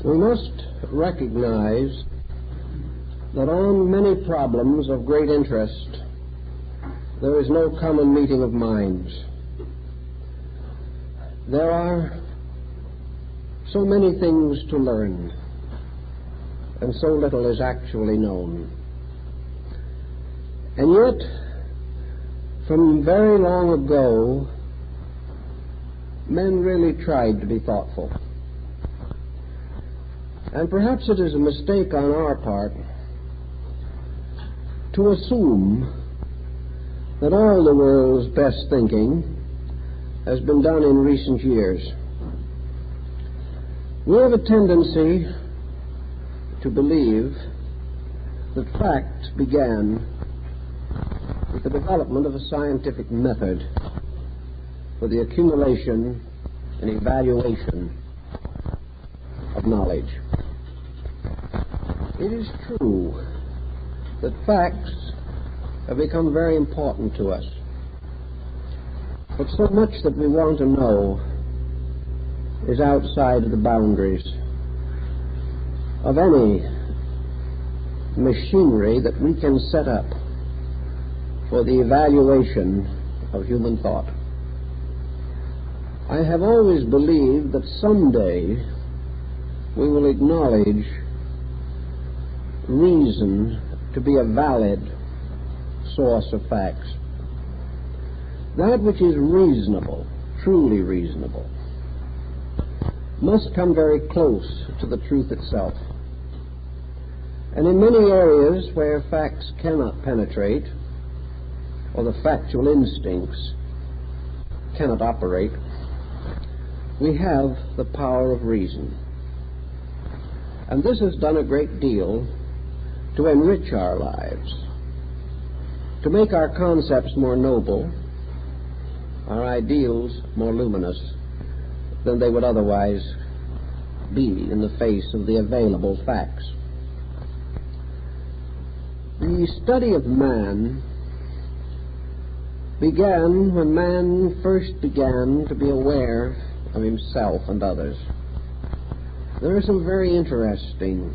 We must recognize that on many problems of great interest, there is no common meeting of minds. There are so many things to learn, and so little is actually known. And yet, from very long ago, men really tried to be thoughtful. And perhaps it is a mistake on our part to assume that all the world's best thinking has been done in recent years. We have a tendency to believe that fact began with the development of a scientific method for the accumulation and evaluation of knowledge. It is true that facts have become very important to us, but so much that we want to know is outside of the boundaries of any machinery that we can set up for the evaluation of human thought. I have always believed that someday we will acknowledge reason to be a valid source of facts. That which is reasonable, truly reasonable, must come very close to the truth itself. And in many areas where facts cannot penetrate, or the factual instincts cannot operate, we have the power of reason. And this has done a great deal to enrich our lives, to make our concepts more noble, our ideals more luminous than they would otherwise be in the face of the available facts. The study of man began when man first began to be aware of himself and others. There are some very interesting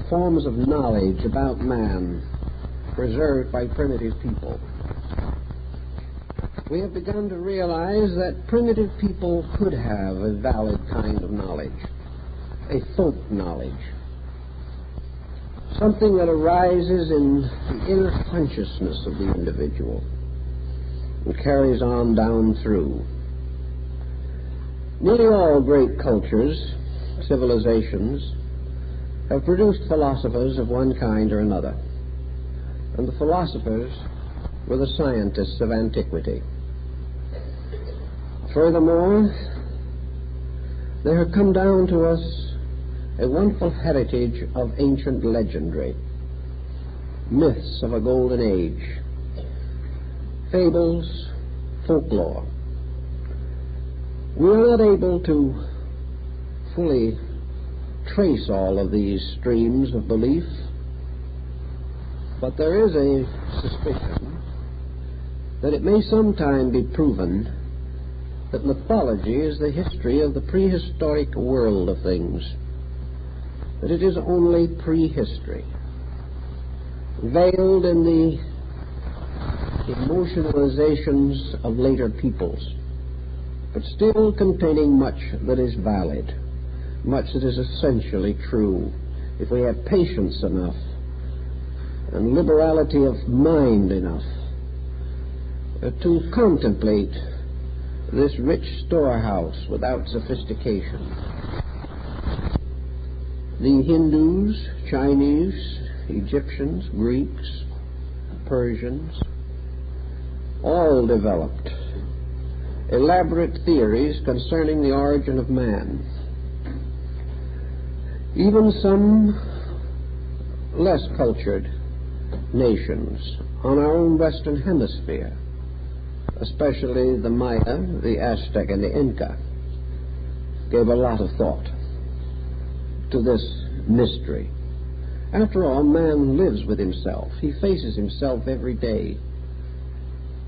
forms of knowledge about man preserved by primitive people. We have begun to realize that primitive people could have a valid kind of knowledge, a folk knowledge, something that arises in the inner consciousness of the individual and carries on down through. Nearly all great cultures, civilizations, have produced philosophers of one kind or another, and the philosophers were the scientists of antiquity. Furthermore, there have come down to us a wonderful heritage of ancient legendary, myths of a golden age, fables, folklore. We are not able to fully trace all of these streams of belief, but there is a suspicion that it may sometime be proven that mythology is the history of the prehistoric world of things, that it is only prehistory, veiled in the emotionalizations of later peoples, but still containing much that is valid, much that is essentially true, if we have patience enough and liberality of mind enough to contemplate this rich storehouse without sophistication. The Hindus, Chinese, Egyptians, Greeks, Persians, all developed elaborate theories concerning the origin of man. Even some less cultured nations on our own Western Hemisphere, especially the Maya, the Aztec, and the Inca, gave a lot of thought to this mystery. After all, man lives with himself. He faces himself every day.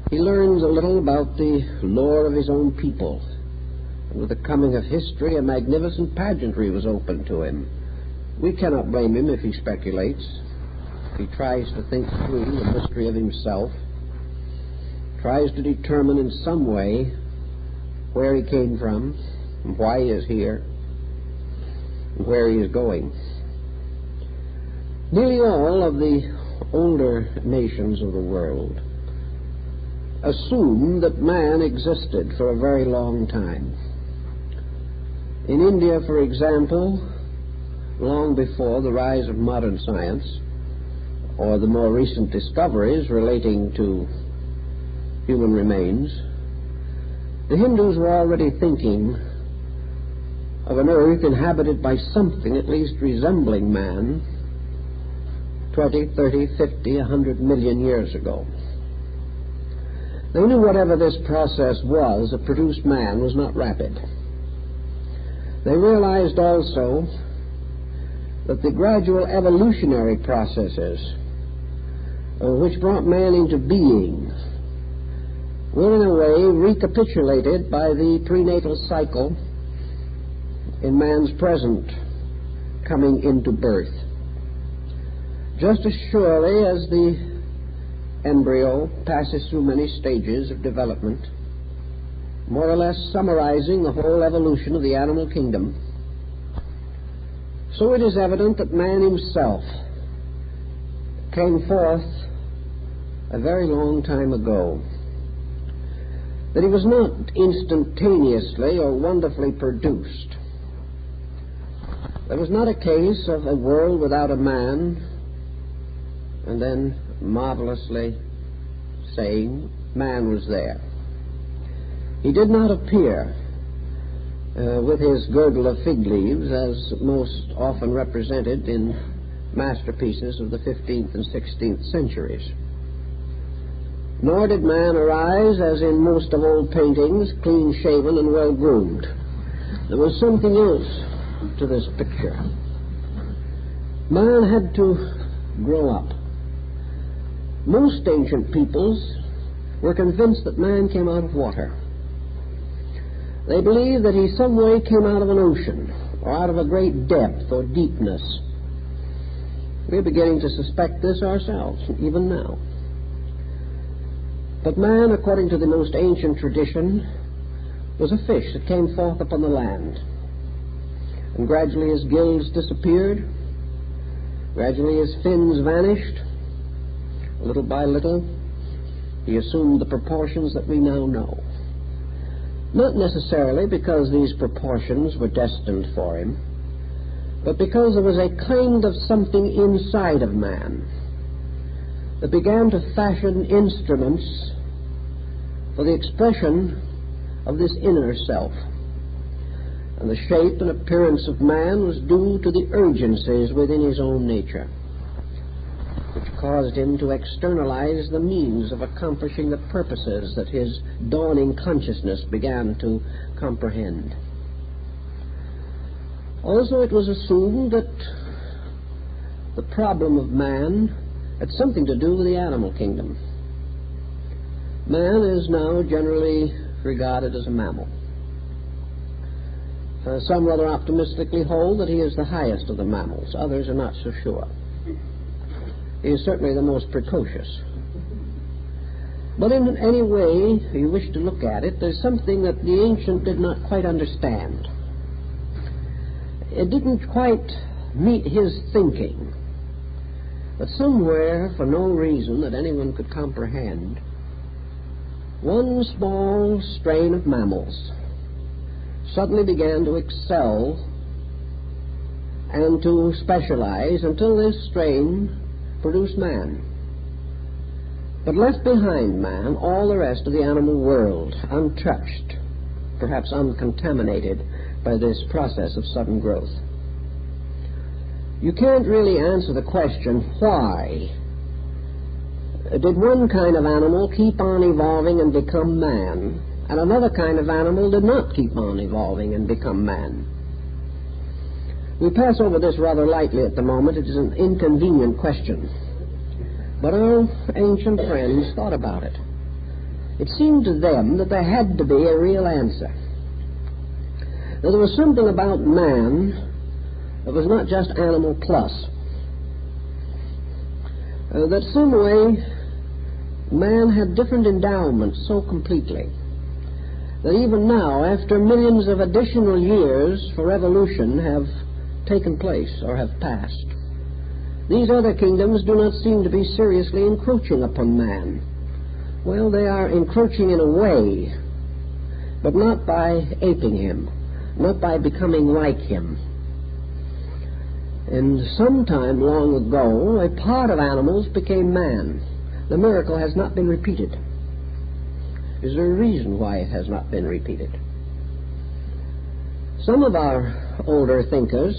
He learns a little about the lore of his own people, With the coming of history, a magnificent pageantry was open to him. We cannot blame him if he speculates, if he tries to think through the mystery of himself, tries to determine in some way where he came from, and why he is here, and where he is going. Nearly all of the older nations of the world assume that man existed for a very long time. In India, for example, long before the rise of modern science or the more recent discoveries relating to human remains, the Hindus were already thinking of an earth inhabited by something at least resembling man 20, 30, 50, 100 million years ago. They knew whatever this process was that produced man was not rapid. They realized also that the gradual evolutionary processes which brought man into being were in a way recapitulated by the prenatal cycle in man's present coming into birth. Just as surely as the embryo passes through many stages of development, more or less summarizing the whole evolution of the animal kingdom, so it is evident that man himself came forth a very long time ago, that he was not instantaneously or wonderfully produced. There was not a case of a world without a man and then marvelously saying man was there. He did not appear with his girdle of fig leaves as most often represented in masterpieces of the 15th and 16th centuries. Nor did man arise, as in most of old paintings, clean-shaven and well-groomed. There was something else to this picture. Man had to grow up. Most ancient peoples were convinced that man came out of water. They believed that he some way came out of an ocean or out of a great depth or deepness. We're beginning to suspect this ourselves, even now. But man, according to the most ancient tradition, was a fish that came forth upon the land. And gradually his gills disappeared, gradually his fins vanished. Little by little, he assumed the proportions that we now know. Not necessarily because these proportions were destined for him, but because there was a kind of something inside of man that began to fashion instruments for the expression of this inner self. And the shape and appearance of man was due to the urgencies within his own nature, which caused him to externalize the means of accomplishing the purposes that his dawning consciousness began to comprehend. Also, it was assumed that the problem of man had something to do with the animal kingdom. Man is now generally regarded as a mammal. Some rather optimistically hold that he is the highest of the mammals. Others are not so sure. He is certainly the most precocious. But in any way you wish to look at it, there's something that the ancient did not quite understand. It didn't quite meet his thinking. But somewhere, for no reason that anyone could comprehend, one small strain of mammals suddenly began to excel and to specialize until this strain produced man. But left behind man all the rest of the animal world, untouched, perhaps uncontaminated by this process of sudden growth. You can't really answer the question, why did one kind of animal keep on evolving and become man, and another kind of animal did not keep on evolving and become man? We pass over this rather lightly at the moment. It is an inconvenient question. But our ancient friends thought about it. It seemed to them that there had to be a real answer. Now, there was something about man that was not just animal plus. That some way man had different endowments so completely that even now, after millions of additional years for evolution have taken place or have passed, these other kingdoms do not seem to be seriously encroaching upon man. Well, they are encroaching in a way, but not by aping him, not by becoming like him. And sometime long ago, a part of animals became man. The miracle has not been repeated. Is there a reason why it has not been repeated? Some of our older thinkers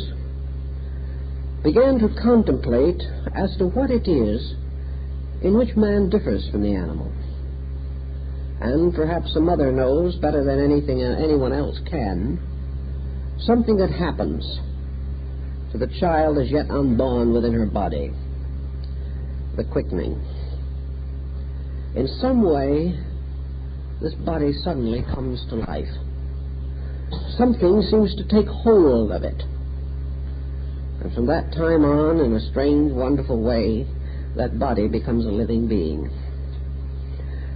began to contemplate as to what it is in which man differs from the animal. And perhaps the mother knows better than anyone else can something that happens to the child as yet unborn within her body, the quickening. In some way, this body suddenly comes to life. Something seems to take hold of it. And from that time on, in a strange, wonderful way, that body becomes a living being.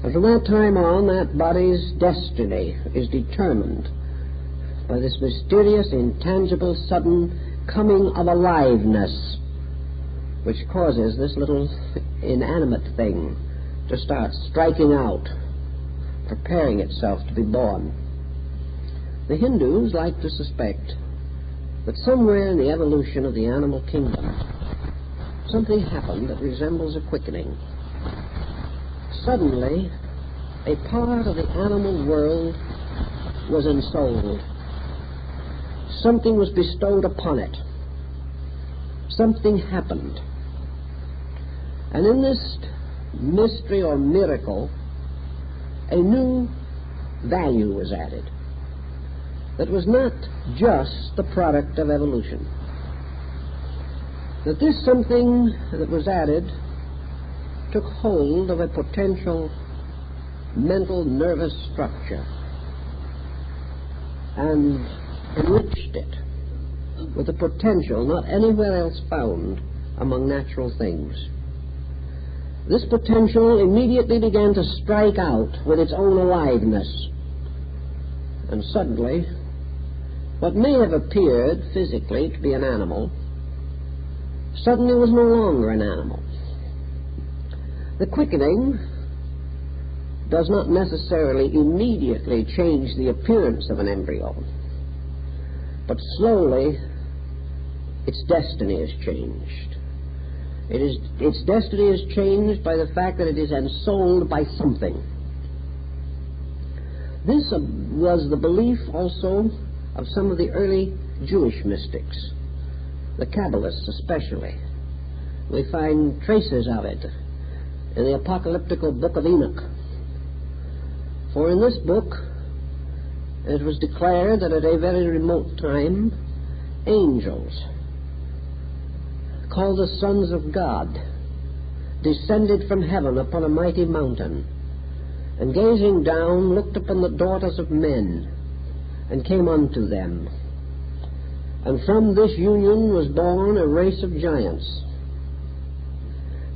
And from that time on, that body's destiny is determined by this mysterious, intangible, sudden coming of aliveness, which causes this little inanimate thing to start striking out, preparing itself to be born. The Hindus like to suspect that somewhere in the evolution of the animal kingdom, something happened that resembles a quickening. Suddenly, a part of the animal world was ensouled. Something was bestowed upon it. Something happened. And in this mystery or miracle, a new value was added that was not just the product of evolution. That this something that was added took hold of a potential mental nervous structure and enriched it with a potential not anywhere else found among natural things. This potential immediately began to strike out with its own aliveness. And suddenly, what may have appeared physically to be an animal suddenly was no longer an animal. The quickening does not necessarily immediately change the appearance of an embryo, but slowly its destiny is changed. Its destiny is changed by the fact that it is ensouled by something. This was the belief also of some of the early Jewish mystics, the Kabbalists especially. We find traces of it in the apocalyptical book of Enoch. For in this book it was declared that at a very remote time, angels, called the sons of God, descended from heaven upon a mighty mountain, and gazing down looked upon the daughters of men, and came unto them. And from this union was born a race of giants.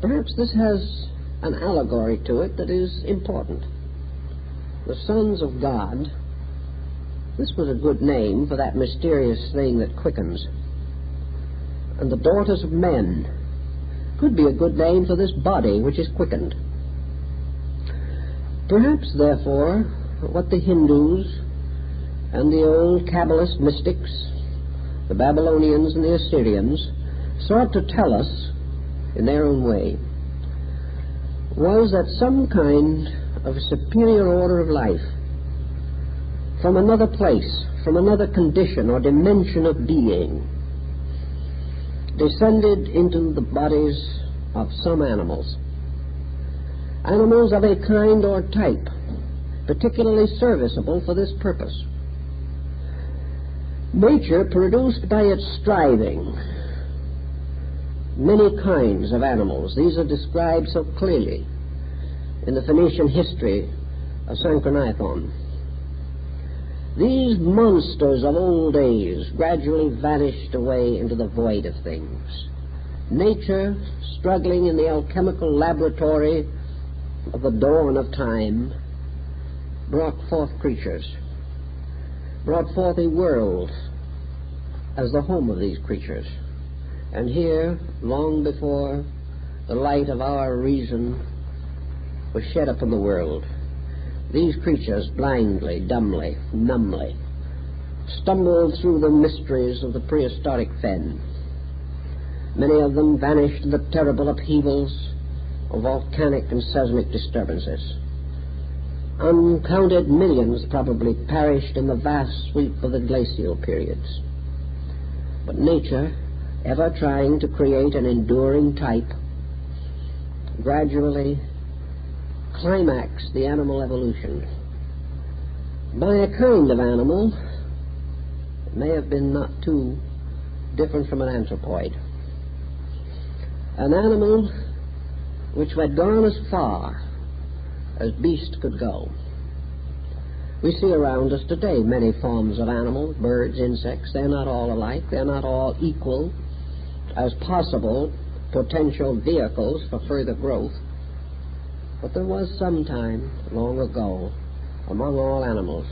Perhaps this has an allegory to it that is important. The sons of God, this was a good name for that mysterious thing that quickens. And the daughters of men could be a good name for this body which is quickened. Perhaps, therefore, what the Hindus and the old Kabbalist mystics, the Babylonians and the Assyrians, sought to tell us in their own way was that some kind of superior order of life from another place, from another condition or dimension of being, descended into the bodies of some animals. Animals of a kind or type, particularly serviceable for this purpose. Nature produced by its striving many kinds of animals. These are described so clearly in the Phoenician history of Sanchoniathon. These monsters of old days gradually vanished away into the void of things. Nature, struggling in the alchemical laboratory of the dawn of time, brought forth creatures, brought forth a world as the home of these creatures. And here, long before the light of our reason was shed upon the world, these creatures blindly, dumbly, numbly stumbled through the mysteries of the prehistoric fen. Many of them vanished in the terrible upheavals of volcanic and seismic disturbances. Uncounted millions probably perished in the vast sweep of the glacial periods. But nature, ever trying to create an enduring type, gradually climaxed the animal evolution by a kind of animal that may have been not too different from an anthropoid. An animal which had gone as far as beast could go. We see around us today many forms of animals, birds, insects. They're not all alike. They're not all equal as possible potential vehicles for further growth. But there was some time, long ago, among all animals,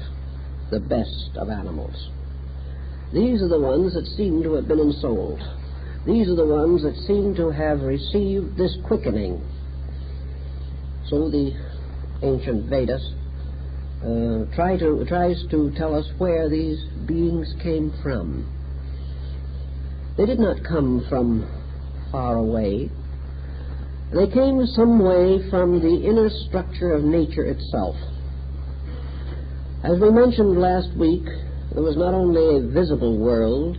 the best of animals. These are the ones that seem to have been ensouled. These are the ones that seem to have received this quickening. So the ancient Vedas tries to tell us where these beings came from. They did not come from far away. They came some way from the inner structure of nature itself. As we mentioned last week, there was not only a visible world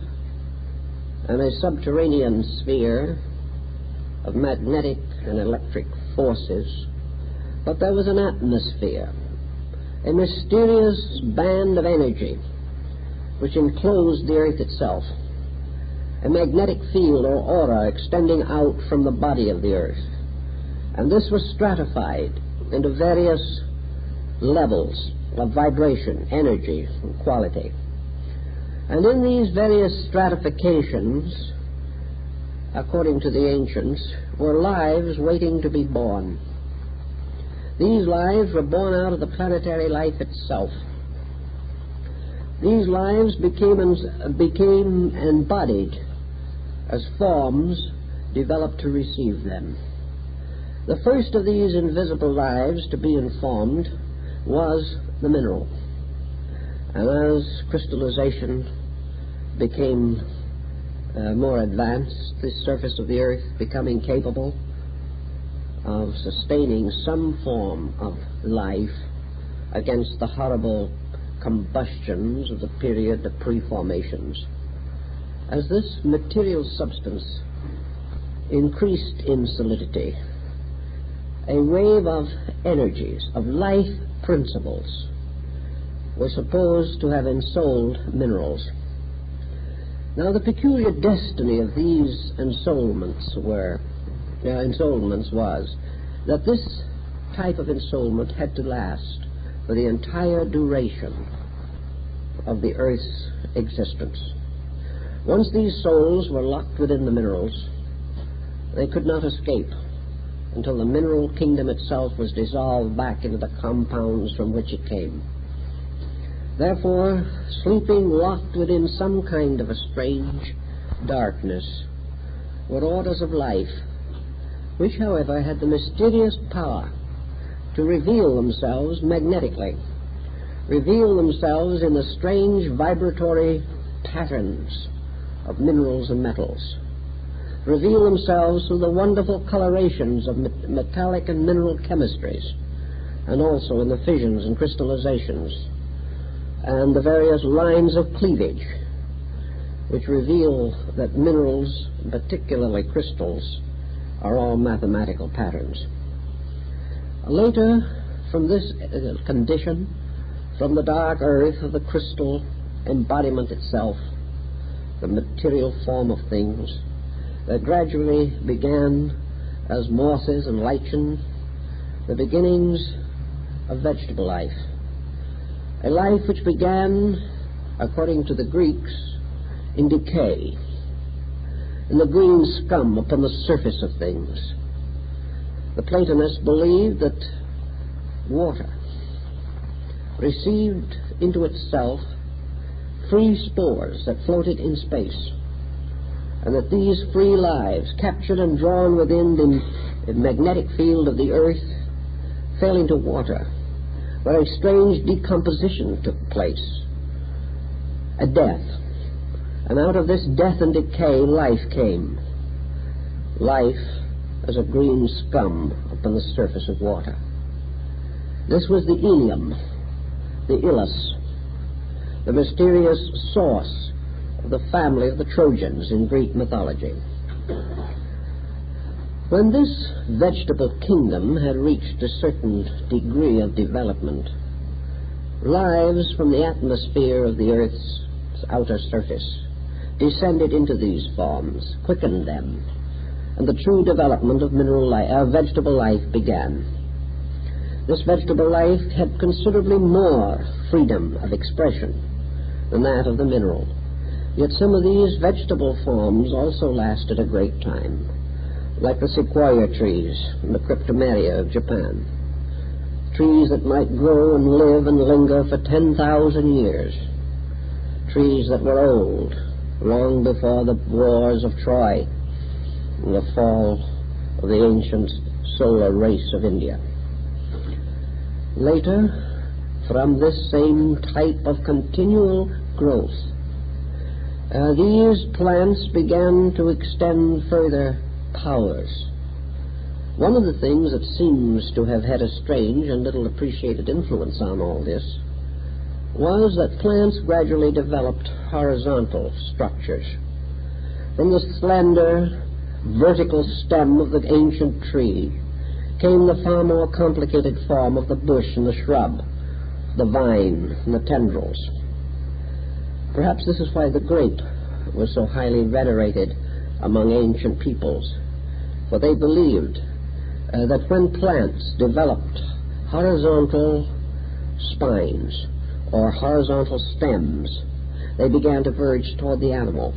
and a subterranean sphere of magnetic and electric forces, but there was an atmosphere, a mysterious band of energy which enclosed the earth itself, a magnetic field or aura extending out from the body of the earth. And this was stratified into various levels of vibration, energy, and quality. And in these various stratifications, according to the ancients, were lives waiting to be born. These lives were born out of the planetary life itself. These lives became embodied as forms developed to receive them. The first of these invisible lives to be informed was the mineral. And as crystallization became more advanced, the surface of the earth becoming capable of sustaining some form of life against the horrible combustions of the period of pre-formations. As this material substance increased in solidity, a wave of energies, of life principles, were supposed to have ensouled minerals. Now, the peculiar destiny of these ensoulments was that this type of ensoulment had to last for the entire duration of the earth's existence. Once these souls were locked within the minerals, they could not escape until the mineral kingdom itself was dissolved back into the compounds from which it came. Therefore, sleeping locked within some kind of a strange darkness were orders of life, which, however, had the mysterious power to reveal themselves magnetically, reveal themselves in the strange vibratory patterns of minerals and metals, reveal themselves through the wonderful colorations of metallic and mineral chemistries, and also in the fissions and crystallizations, and the various lines of cleavage, which reveal that minerals, particularly crystals, are all mathematical patterns. Later, from this condition, from the dark earth of the crystal embodiment itself, the material form of things, that gradually began as mosses and lichen, the beginnings of vegetable life. a life which began, according to the Greeks, in decay, in the green scum upon the surface of things. The Platonists believed that water received into itself free spores that floated in space, and that these free lives, captured and drawn within the magnetic field of the earth, fell into water, where a strange decomposition took place, a death. And out of this death and decay, life came. Life as a green scum upon the surface of water. This was the ilium, the Ilus, the mysterious source of the family of the Trojans in Greek mythology. When this vegetable kingdom had reached a certain degree of development, lives from the atmosphere of the earth's outer surface descended into these forms, quickened them, and the true development of vegetable life began. This vegetable life had considerably more freedom of expression than that of the mineral. Yet some of these vegetable forms also lasted a great time, like the sequoia trees and the cryptomeria of Japan, trees that might grow and live and linger for 10,000 years, trees that were old, long before the wars of Troy and the fall of the ancient solar race of India. Later, from this same type of continual growth, these plants began to extend further powers. One of the things that seems to have had a strange and little appreciated influence on all this was that plants gradually developed horizontal structures. From the slender, vertical stem of the ancient tree came the far more complicated form of the bush and the shrub, the vine and the tendrils. Perhaps this is why the grape was so highly venerated among ancient peoples, for they believed that when plants developed horizontal spines or horizontal stems, they began to verge toward the animal,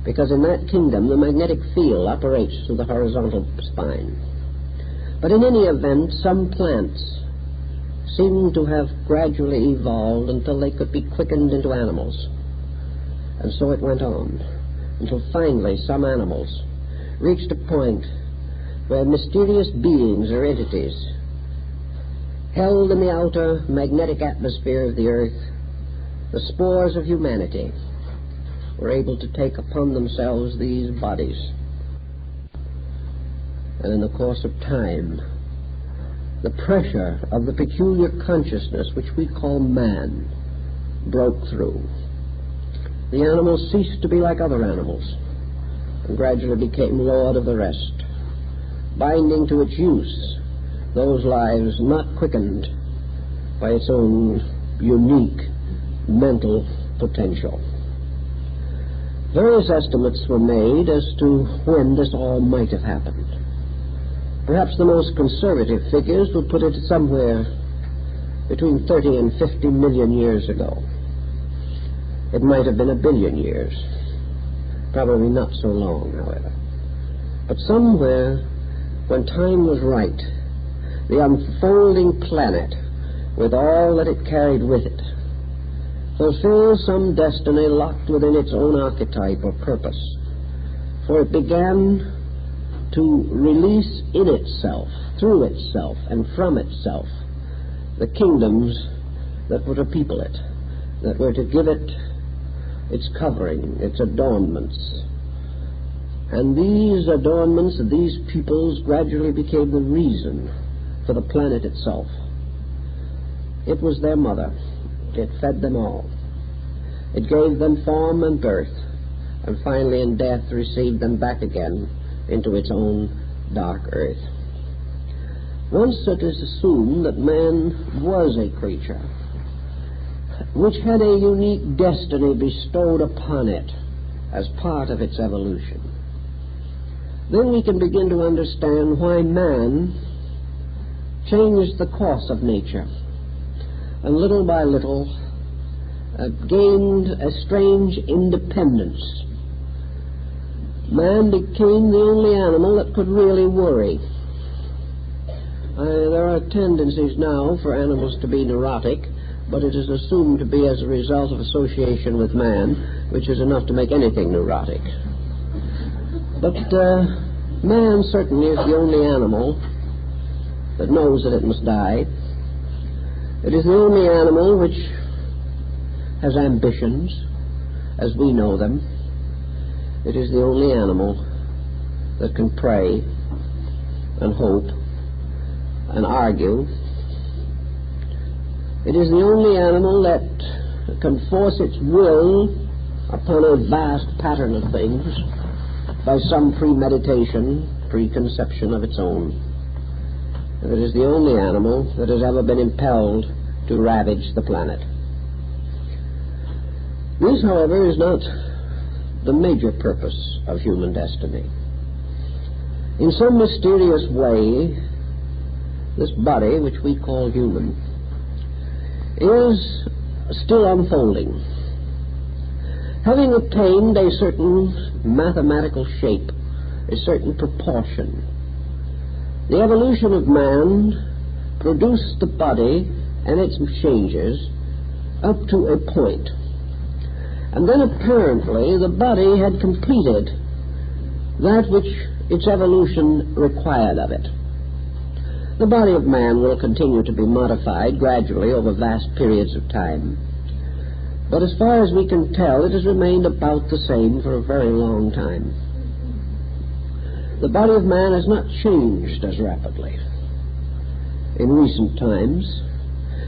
because in that kingdom the magnetic field operates through the horizontal spine. But in any event, some plants seem to have gradually evolved until they could be quickened into animals. And so it went on, until finally some animals reached a point where mysterious beings or entities held in the outer magnetic atmosphere of the earth the spores of humanity were able to take upon themselves these bodies. And in the course of time, the pressure of the peculiar consciousness which we call man broke through. The animals ceased to be like other animals and gradually became lord of the rest, binding to its use those lives not quickened by its own unique mental potential. Various estimates were made as to when this all might have happened. Perhaps the most conservative figures would put it somewhere between 30 and 50 million years ago. It might have been 1 billion years. Probably not so long, however. But somewhere, when time was right, the unfolding planet, with all that it carried with it, fulfilled some destiny locked within its own archetype or purpose. For it began to release in itself, through itself, and from itself, the kingdoms that were to people it, that were to give it its covering, its adornments. And these adornments of these peoples gradually became the reason for the planet itself. It was their mother. It fed them all. It gave them form and birth, and finally in death received them back again into its own dark earth. Once it is assumed that man was a creature which had a unique destiny bestowed upon it as part of its evolution, then we can begin to understand why man changed the course of nature, and little by little gained a strange independence. Man became the only animal that could really worry. There are tendencies now for animals to be neurotic, but it is assumed to be as a result of association with man, which is enough to make anything neurotic. But man certainly is the only animal that knows that it must die. It is the only animal which has ambitions, as we know them. It is the only animal that can pray and hope and argue. It is the only animal that can force its will upon a vast pattern of things by some premeditation, preconception of its own. And it is the only animal that has ever been impelled to ravage the planet. This, however, is not the major purpose of human destiny. In some mysterious way, this body, which we call human, is still unfolding. Having attained a certain mathematical shape, a certain proportion, the evolution of man produced the body and its changes up to a point. And then apparently the body had completed that which its evolution required of it. The body of man will continue to be modified gradually over vast periods of time. But as far as we can tell, it has remained about the same for a very long time. The body of man has not changed as rapidly in recent times,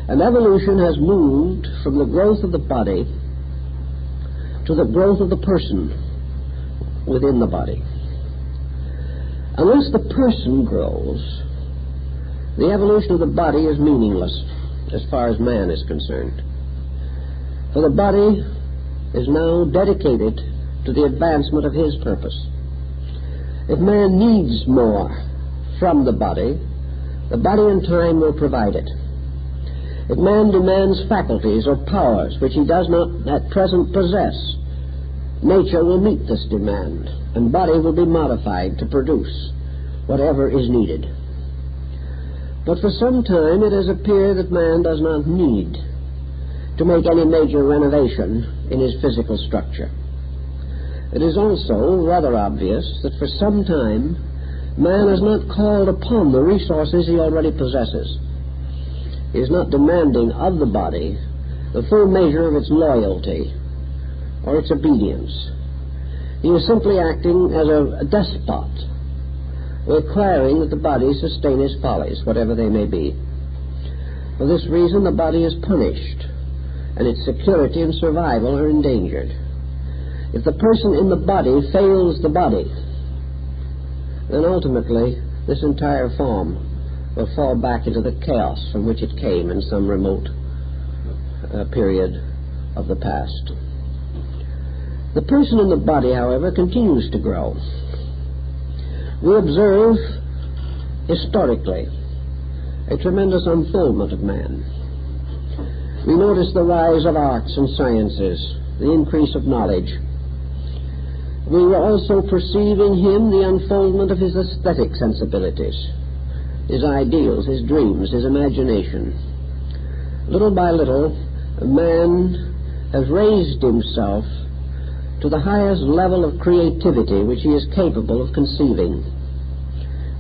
and evolution has moved from the growth of the body to the growth of the person within the body. Unless the person grows, the evolution of the body is meaningless as far as man is concerned. For the body is now dedicated to the advancement of his purpose. If man needs more from the body in time will provide it. If man demands faculties or powers which he does not at present possess, nature will meet this demand, and body will be modified to produce whatever is needed. But for some time it has appeared that man does not need to make any major renovation in his physical structure. It is also rather obvious that for some time man has not called upon the resources he already possesses. He is not demanding of the body the full measure of its loyalty or its obedience. He is simply acting as a despot, requiring that the body sustain his follies, whatever they may be. For this reason, the body is punished, and its security and survival are endangered. If the person in the body fails the body, then ultimately this entire form will fall back into the chaos from which it came in some remote period of the past. The person in the body, however, continues to grow. We observe historically a tremendous unfoldment of man. We notice the rise of arts and sciences, the increase of knowledge. We also perceive in him the unfoldment of his aesthetic sensibilities, his ideals, his dreams, his imagination. Little by little, man has raised himself to the highest level of creativity which he is capable of conceiving.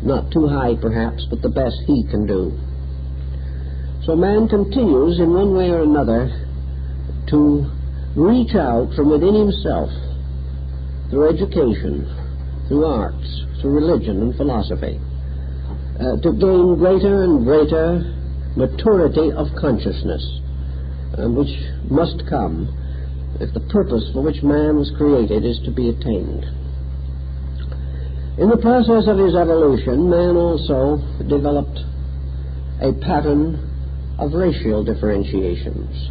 Not too high, perhaps, but the best he can do. So man continues, in one way or another, to reach out from within himself through education, through arts, through religion and philosophy, to gain greater and greater maturity of consciousness, which must come if the purpose for which man was created is to be attained. In the process of his evolution, man also developed a pattern of racial differentiations,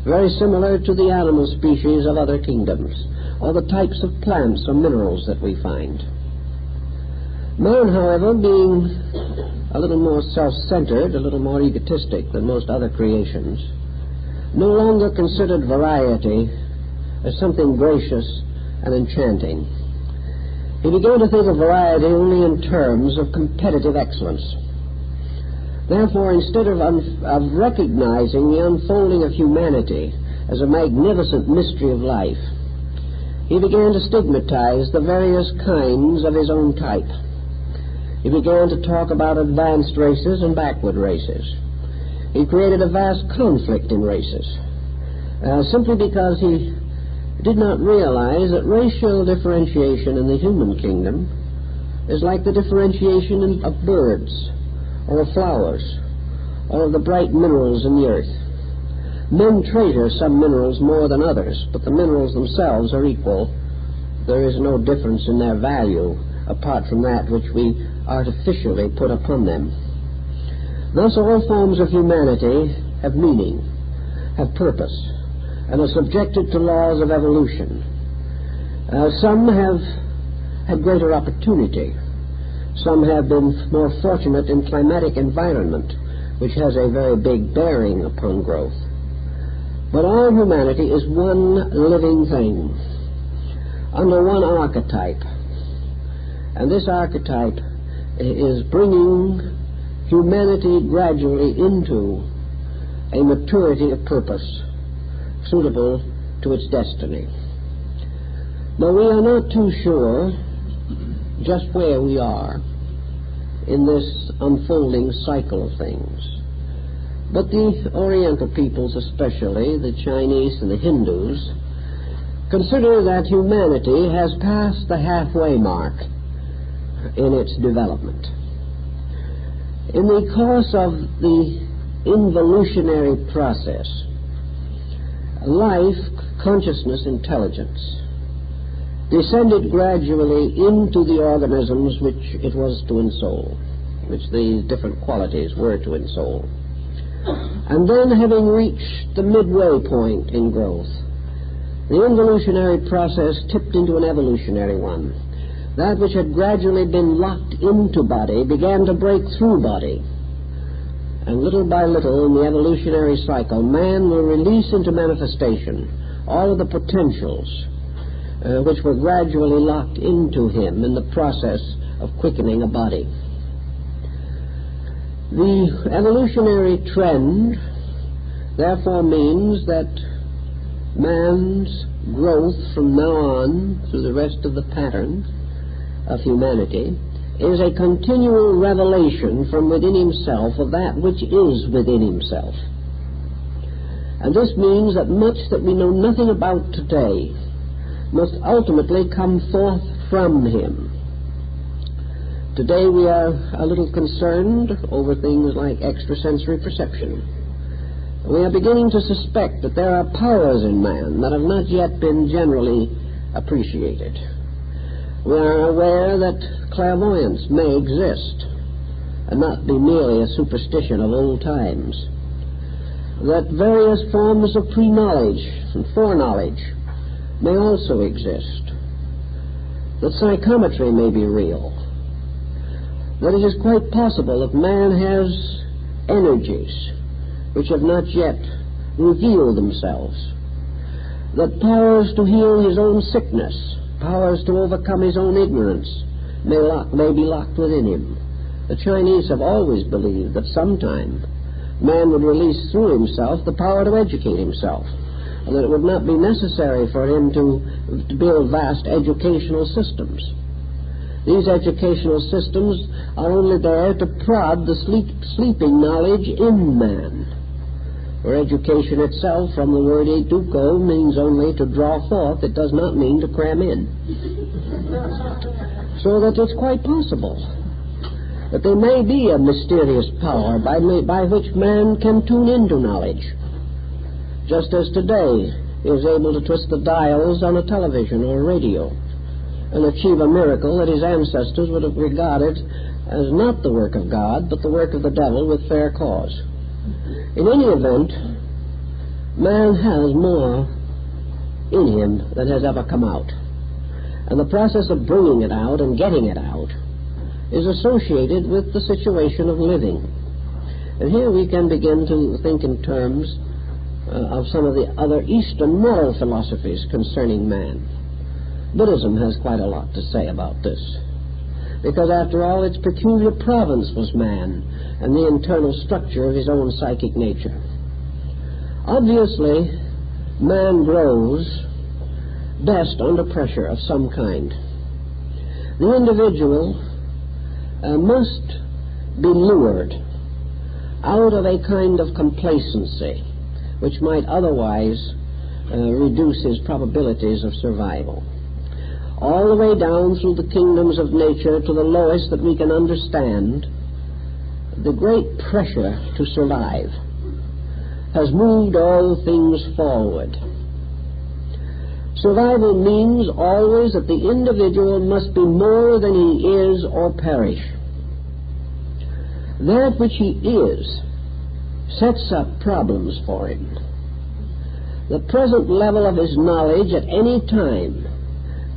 very similar to the animal species of other kingdoms, or the types of plants or minerals that we find. Man, however, being a little little more self-centered, a little more egotistic than most other creations, no longer considered variety as something gracious and enchanting. He began to think of variety only in terms of competitive excellence. Therefore, instead of recognizing the unfolding of humanity as a magnificent mystery of life, he began to stigmatize the various kinds of his own type. He began to talk about advanced races and backward races. He created a vast conflict in races, simply because he did not realize that racial differentiation in the human kingdom is like the differentiation of birds or of flowers or of the bright minerals in the earth. Men treasure some minerals more than others, but the minerals themselves are equal. There is no difference in their value apart from that which we artificially put upon them. Thus all forms of humanity have meaning, have purpose, and are subjected to laws of evolution. Some have had greater opportunity. Some have been more fortunate in climatic environment, which has a very big bearing upon growth. But all humanity is one living thing, under one archetype. And this archetype is bringing humanity gradually into a maturity of purpose suitable to its destiny. Now, we are not too sure just where we are in this unfolding cycle of things. But the Oriental peoples, especially the Chinese and the Hindus, consider that humanity has passed the halfway mark in its development. In the course of the involutionary process, life, consciousness, intelligence descended gradually into the organisms which it was to ensoul, which these different qualities were to ensoul. And then, having reached the midway point in growth, the involutionary process tipped into an evolutionary one. That which had gradually been locked into body began to break through body. And little by little in the evolutionary cycle, man will release into manifestation all of the potentials which were gradually locked into him in the process of quickening a body. The evolutionary trend, therefore, means that man's growth from now on through the rest of the pattern of humanity is a continual revelation from within himself of that which is within himself. And this means that much that we know nothing about today must ultimately come forth from him. Today we are a little concerned over things like extrasensory perception. We are beginning to suspect that there are powers in man that have not yet been generally appreciated. We are aware that clairvoyance may exist and not be merely a superstition of old times. That various forms of pre-knowledge and foreknowledge may also exist. That psychometry may be real. That it is quite possible that man has energies which have not yet revealed themselves. That powers to heal his own sickness, powers to overcome his own ignorance may be locked within him. The Chinese have always believed that sometime man would release through himself the power to educate himself, and that it would not be necessary for him to build vast educational systems. These educational systems are only there to prod the sleeping knowledge in man. For education itself, from the word educo, means only to draw forth. It does not mean to cram in. So that it's quite possible that there may be a mysterious power by which man can tune into knowledge, just as today he is able to twist the dials on a television or a radio and achieve a miracle that his ancestors would have regarded as not the work of God, but the work of the devil with fair cause. In any event, man has more in him than has ever come out. And the process of bringing it out and getting it out is associated with the situation of living. And here we can begin to think in terms of some of the other Eastern moral philosophies concerning man. Buddhism has quite a lot to say about this, because after all, its peculiar province was man and the internal structure of his own psychic nature. Obviously, man grows best under pressure of some kind. The individual must be lured out of a kind of complacency which might otherwise reduce his probabilities of survival, all the way down through the kingdoms of nature to the lowest that we can understand. The great pressure to survive has moved all things forward. Survival means always that the individual must be more than he is or perish. That which he is sets up problems for him. The present level of his knowledge at any time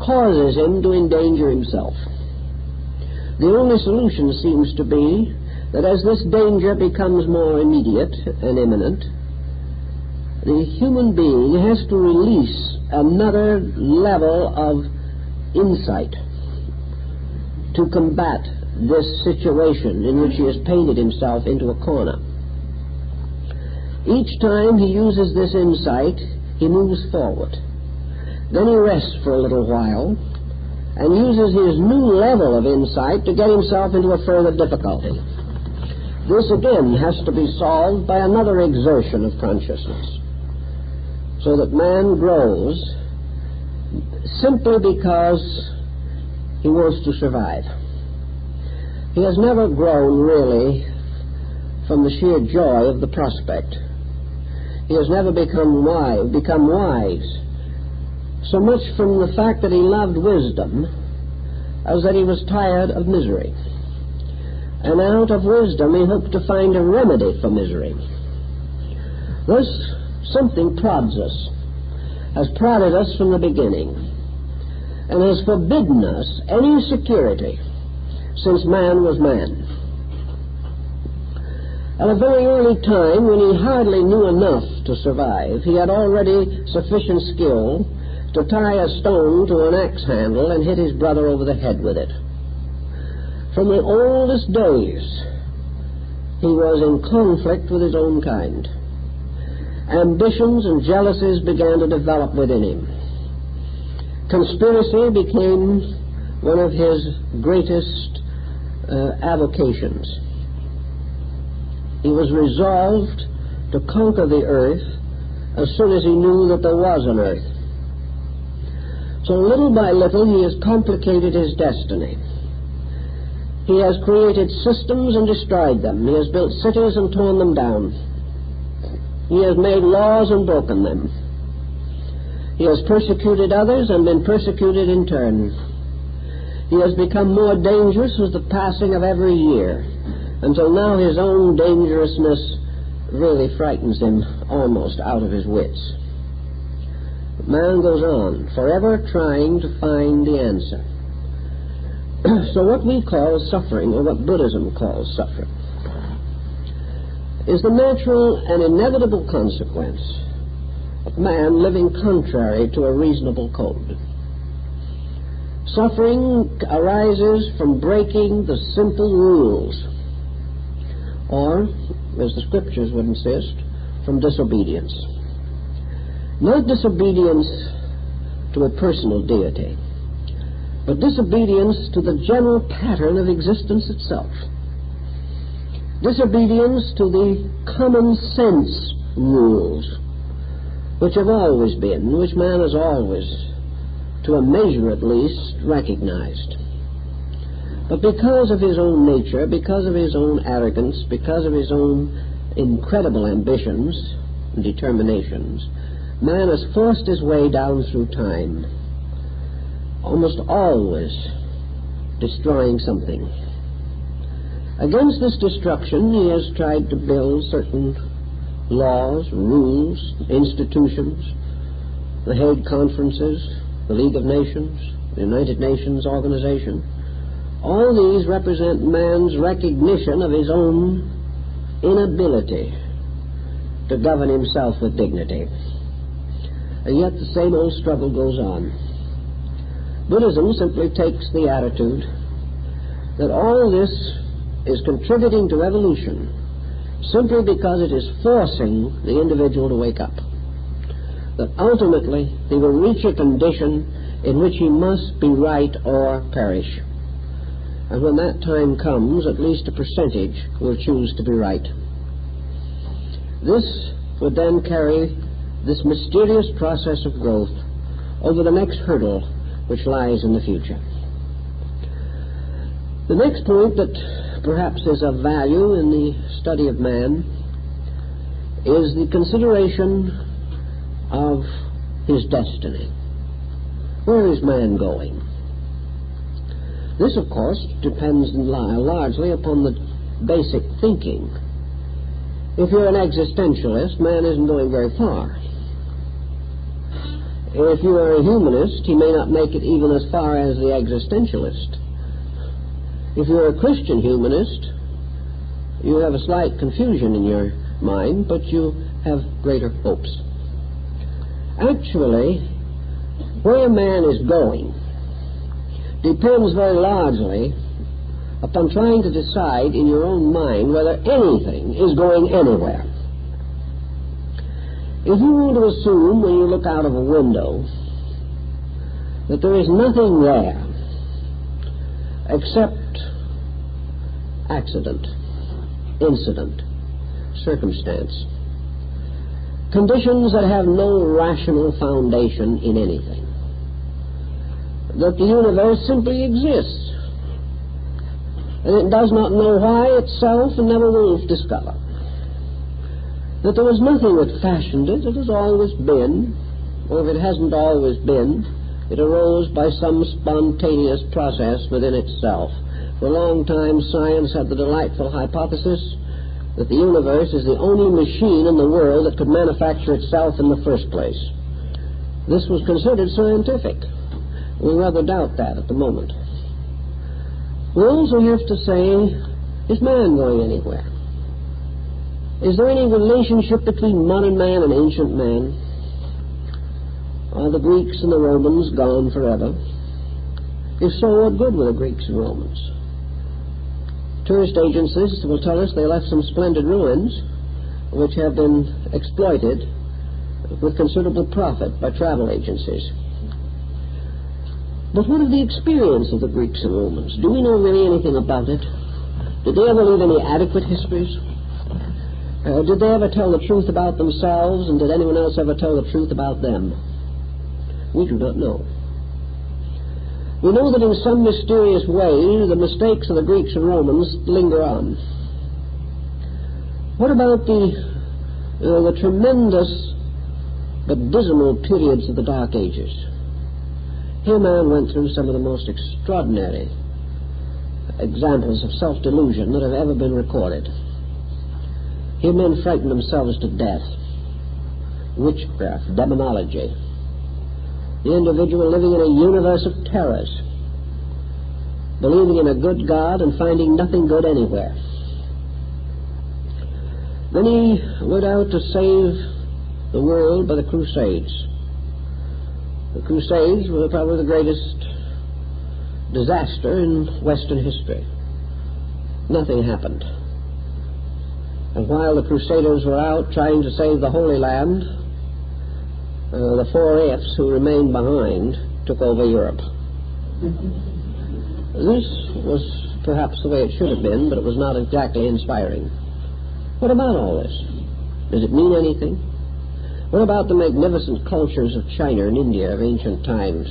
causes him to endanger himself. The only solution seems to be that as this danger becomes more immediate and imminent, the human being has to release another level of insight to combat this situation in which he has painted himself into a corner. Each time he uses this insight, he moves forward. Then he rests for a little while and uses his new level of insight to get himself into a further difficulty. This again has to be solved by another exertion of consciousness, so that man grows simply because he wants to survive. He has never grown really from the sheer joy of the prospect. He has never become wise so much from the fact that he loved wisdom as that he was tired of misery. And out of wisdom he hoped to find a remedy for misery. Thus, something prods us, has prodded us from the beginning, and has forbidden us any security since man was man. At a very early time, when he hardly knew enough to survive, he had already sufficient skill to tie a stone to an axe handle and hit his brother over the head with it. From the oldest days, he was in conflict with his own kind. Ambitions and jealousies began to develop within him. Conspiracy became one of his greatest avocations. He was resolved to conquer the earth as soon as he knew that there was an earth. So little by little he has complicated his destiny. He has created systems and destroyed them. He has built cities and torn them down. He has made laws and broken them. He has persecuted others and been persecuted in turn. He has become more dangerous with the passing of every year, until now his own dangerousness really frightens him almost out of his wits. But man goes on, forever trying to find the answer. So what we call suffering, or what Buddhism calls suffering, is the natural and inevitable consequence of man living contrary to a reasonable code. Suffering arises from breaking the simple rules, or, as the scriptures would insist, from disobedience. Not disobedience to a personal deity, but disobedience to the general pattern of existence itself. Disobedience to the common sense rules, which have always been, which man has always, to a measure at least, recognized. But because of his own nature, because of his own arrogance, because of his own incredible ambitions and determinations, man has forced his way down through time, almost always destroying something. Against this destruction, he has tried to build certain laws, rules, institutions, the Hague Conferences, the League of Nations, the United Nations Organization, All these represent man's recognition of his own inability to govern himself with dignity. And yet the same old struggle goes on. Buddhism simply takes the attitude that all this is contributing to evolution simply because it is forcing the individual to wake up. That ultimately he will reach a condition in which he must be right or perish. And when that time comes, at least a percentage will choose to be right. This would then carry this mysterious process of growth over the next hurdle which lies in the future. The next point that perhaps is of value in the study of man is the consideration of his destiny. Where is man going? This, of course, depends largely upon the basic thinking. If you're an existentialist, man isn't going very far. If you are a humanist, he may not make it even as far as the existentialist. If you're a Christian humanist, you have a slight confusion in your mind, but you have greater hopes. Actually, where man is going depends very largely upon trying to decide in your own mind whether anything is going anywhere. If you want to assume when you look out of a window that there is nothing there except accident, incident, circumstance, conditions that have no rational foundation in anything, that the universe simply exists, and it does not know why itself and never will discover, that there was nothing that fashioned it, it has always been, or if it hasn't always been, it arose by some spontaneous process within itself. For a long time, science had the delightful hypothesis that the universe is the only machine in the world that could manufacture itself in the first place. This was considered scientific. We rather doubt that at the moment. We also have to say, is man going anywhere? Is there any relationship between modern man and ancient man? Are the Greeks and the Romans gone forever? If so, what good were the Greeks and Romans? Tourist agencies will tell us they left some splendid ruins which have been exploited with considerable profit by travel agencies. But what of the experience of the Greeks and Romans? Do we know really anything about it? Did they ever leave any adequate histories? Did they ever tell the truth about themselves, and did anyone else ever tell the truth about them? We do not know. We know that in some mysterious way the mistakes of the Greeks and Romans linger on. What about the tremendous but dismal periods of the Dark Ages? Here man went through some of the most extraordinary examples of self-delusion that have ever been recorded. Here men frightened themselves to death. Witchcraft, demonology. The individual living in a universe of terrors, believing in a good God and finding nothing good anywhere. Then he went out to save the world by the Crusades. The Crusades were probably the greatest disaster in Western history. Nothing happened. And while the Crusaders were out trying to save the Holy Land, the 4Fs who remained behind took over Europe. This was perhaps the way it should have been, but it was not exactly inspiring. What about all this? Does it mean anything? What about the magnificent cultures of China and India of ancient times?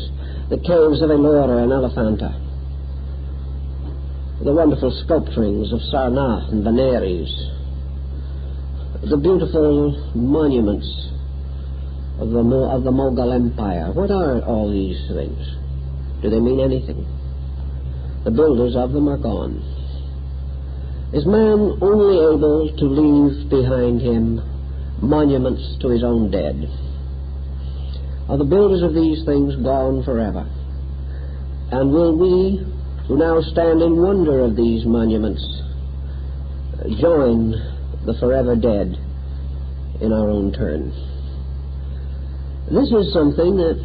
The caves of Ellora and Elephanta, the wonderful sculpturings of Sarnath and Benares, the beautiful monuments of the Mughal Empire. What are all these things? Do they mean anything? The builders of them are gone. Is man only able to leave behind him monuments to his own dead? Are the builders of these things gone forever? And will we who now stand in wonder of these monuments, join the forever dead in our own turn. This is something that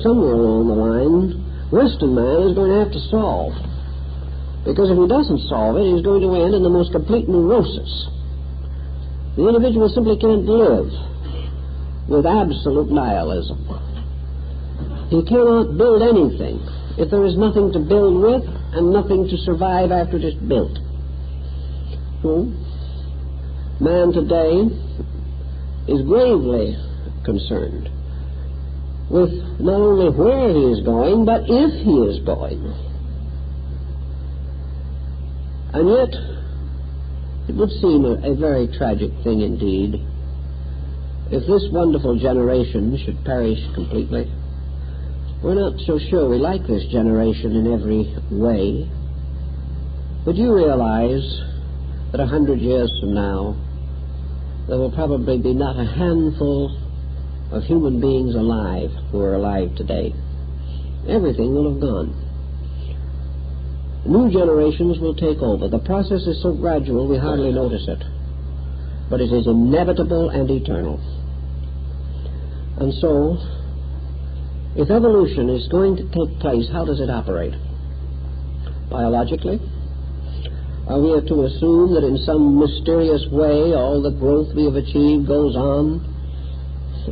somewhere along the line Western man is going to have to solve, because if he doesn't solve it, he's going to end in the most complete neurosis. The individual simply can't live with absolute nihilism. He cannot build anything if there is nothing to build with and nothing to survive after it is built. Man today is gravely concerned with not only where he is going, but if he is going. And yet, it would seem a very tragic thing indeed if this wonderful generation should perish completely. We're not so sure we like this generation in every way, but you realize that 100 years from now there will probably be not a handful of human beings alive who are alive today. Everything will have gone. New generations will take over. The process is so gradual we hardly notice it, but it is inevitable and eternal. And so, if evolution is going to take place, how does it operate? Biologically? Are we to assume that in some mysterious way all the growth we have achieved goes on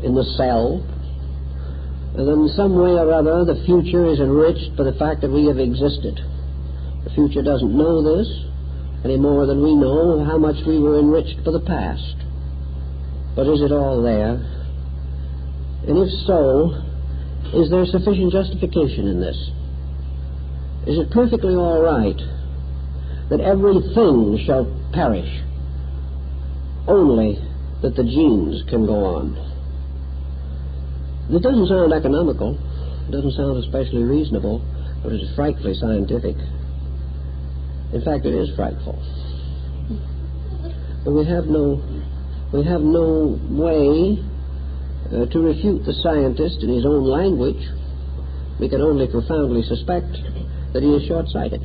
in the cell, and then in some way or other the future is enriched by the fact that we have existed? The future doesn't know this any more than we know how much we were enriched by the past. But is it all there? And if so, is there sufficient justification in this? Is it perfectly all right that everything shall perish, only that the genes can go on? It doesn't sound economical, it doesn't sound especially reasonable, but it is frightfully scientific. In fact, it is frightful. But we have no way to refute the scientist in his own language. We can only profoundly suspect that he is short-sighted.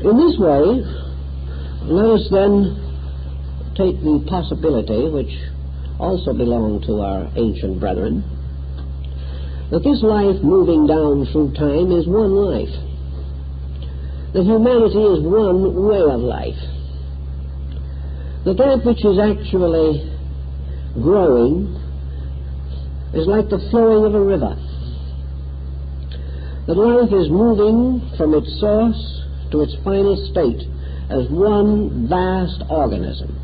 In this way, let us then take the possibility, which also belonged to our ancient brethren, that this life moving down through time is one life. That humanity is one way of life. That which is actually growing is like the flowing of a river. That life is moving from its source to its final state as one vast organism.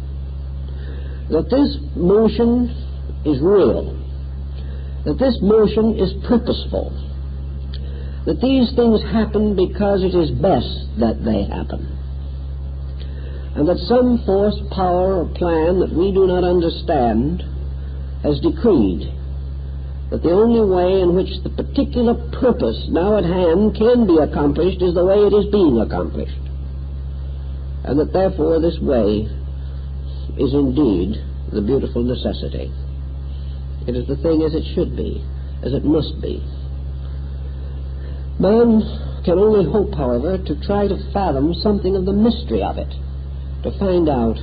That this motion is real. That this motion is purposeful. That these things happen because it is best that they happen. And that some force, power, or plan that we do not understand has decreed that the only way in which the particular purpose now at hand can be accomplished is the way it is being accomplished. And that therefore this way is indeed the beautiful necessity. It is the thing as it should be, as it must be. Man can only hope, however, to try to fathom something of the mystery of it, to find out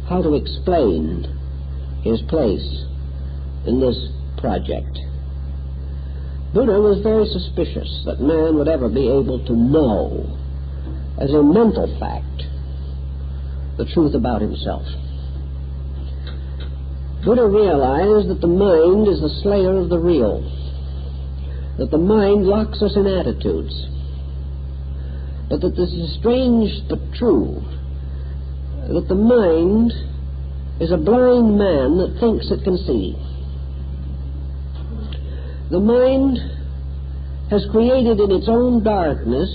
how to explain his place in this project. Buddha was very suspicious that man would ever be able to know, as a mental fact, the truth about himself. Buddha realized that the mind is the slayer of the real, that the mind locks us in attitudes, but that this is strange but true, that the mind is a blind man that thinks it can see. The mind has created in its own darkness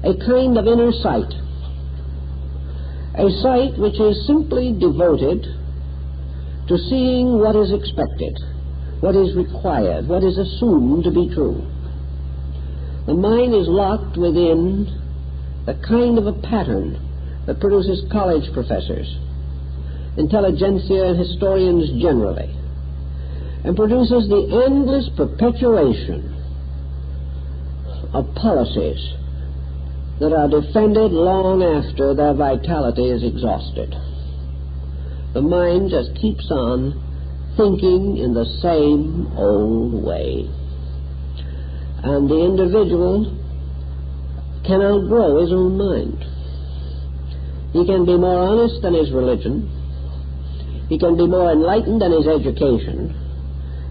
a kind of inner sight, a sight which is simply devoted to seeing what is expected, what is required, what is assumed to be true. The mind is locked within the kind of a pattern that produces college professors, intelligentsia, and historians generally, and produces the endless perpetuation of policies that are defended long after their vitality is exhausted. The mind just keeps on thinking in the same old way. And the individual can outgrow his own mind. He can be more honest than his religion. He can be more enlightened than his education.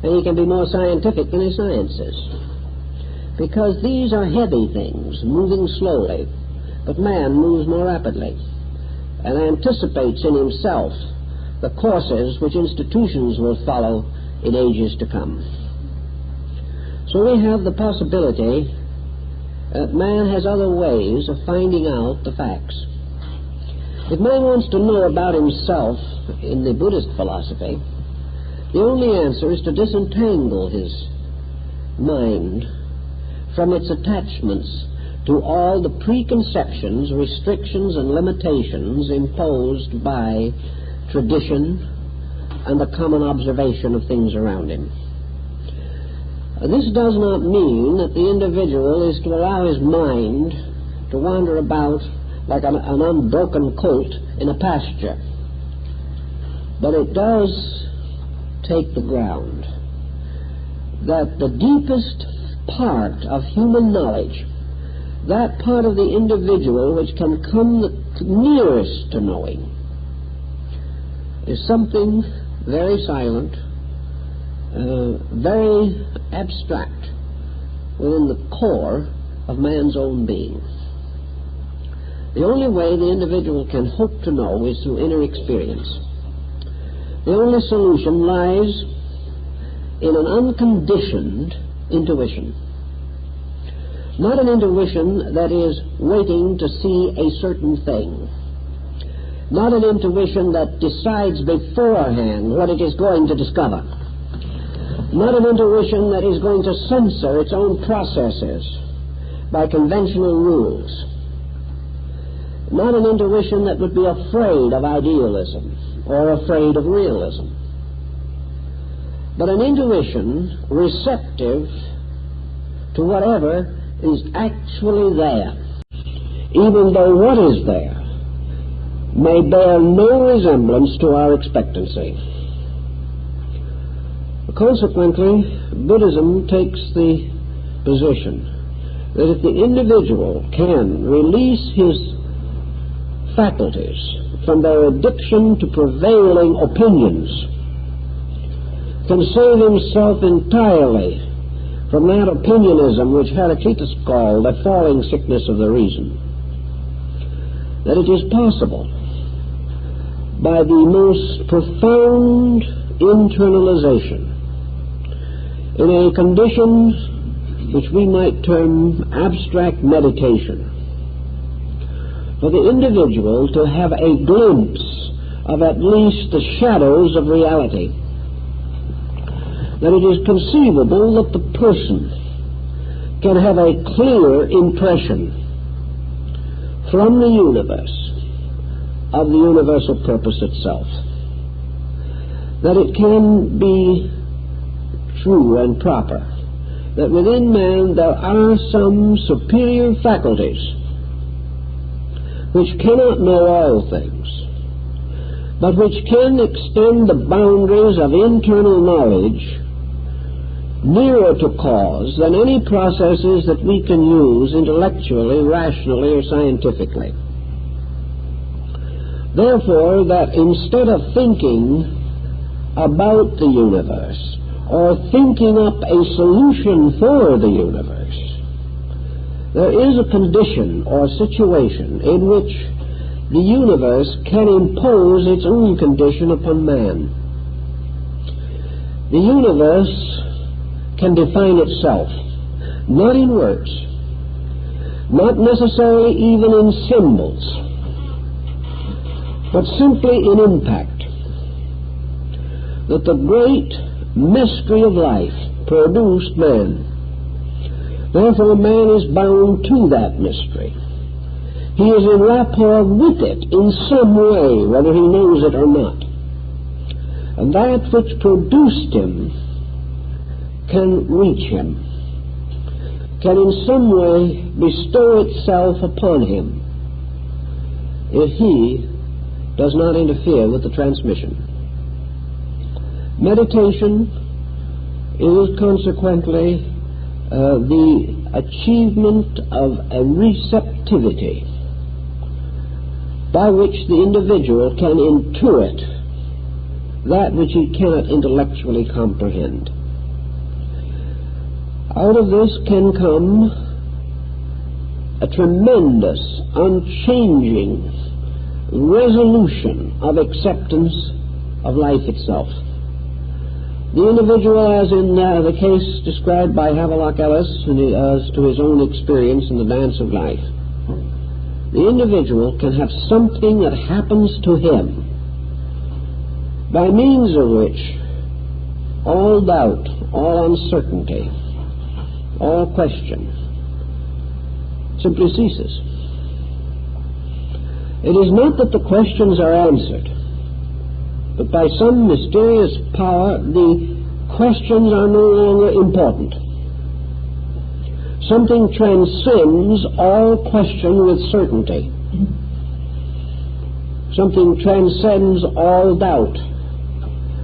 And he can be more scientific than his sciences. Because these are heavy things, moving slowly. But man moves more rapidly and anticipates in himself the courses which institutions will follow in ages to come. So we have the possibility that man has other ways of finding out the facts. If man wants to know about himself in the Buddhist philosophy, the only answer is to disentangle his mind from its attachments to all the preconceptions, restrictions, and limitations imposed by tradition and the common observation of things around him. This does not mean that the individual is to allow his mind to wander about like an unbroken colt in a pasture. But it does take the ground that the deepest part of human knowledge, that part of the individual which can come the nearest to knowing, is something very silent, very abstract within the core of man's own being. The only way the individual can hope to know is through inner experience. The only solution lies in an unconditioned intuition. Not an intuition that is waiting to see a certain thing. Not an intuition that decides beforehand what it is going to discover. Not an intuition that is going to censor its own processes by conventional rules. Not an intuition that would be afraid of idealism or afraid of realism. But an intuition receptive to whatever is actually there, even though what is there may bear no resemblance to our expectancy. Consequently, Buddhism takes the position that if the individual can release his faculties from their addiction to prevailing opinions, can save himself entirely from that opinionism which Heraclitus called a falling sickness of the reason, that it is possible by the most profound internalization in a condition which we might term abstract meditation, for the individual to have a glimpse of at least the shadows of reality, that it is conceivable that the person can have a clear impression from the universe of the universal purpose itself, that it can be true and proper, that within man there are some superior faculties which cannot know all things, but which can extend the boundaries of internal knowledge nearer to cause than any processes that we can use intellectually, rationally, or scientifically. Therefore, that instead of thinking about the universe or thinking up a solution for the universe, there is a condition or situation in which the universe can impose its own condition upon man. The universe can define itself, not in words, not necessarily even in symbols, but simply in impact. That the great mystery of life produced man. Therefore man is bound to that mystery. He is in rapport with it in some way, whether he knows it or not. And that which produced him can reach him. can in some way bestow itself upon him if he does not interfere with the transmission. Meditation is consequently the achievement of a receptivity by which the individual can intuit that which he cannot intellectually comprehend. Out of this can come a tremendous, unchanging resolution of acceptance of life itself. The individual, as in the case described by Havelock Ellis as to his own experience in the dance of life, the individual can have something that happens to him by means of which all doubt, all uncertainty, all question simply ceases. It is not that the questions are answered, but by some mysterious power the questions are no longer important. Something transcends all question with certainty. Something transcends all doubt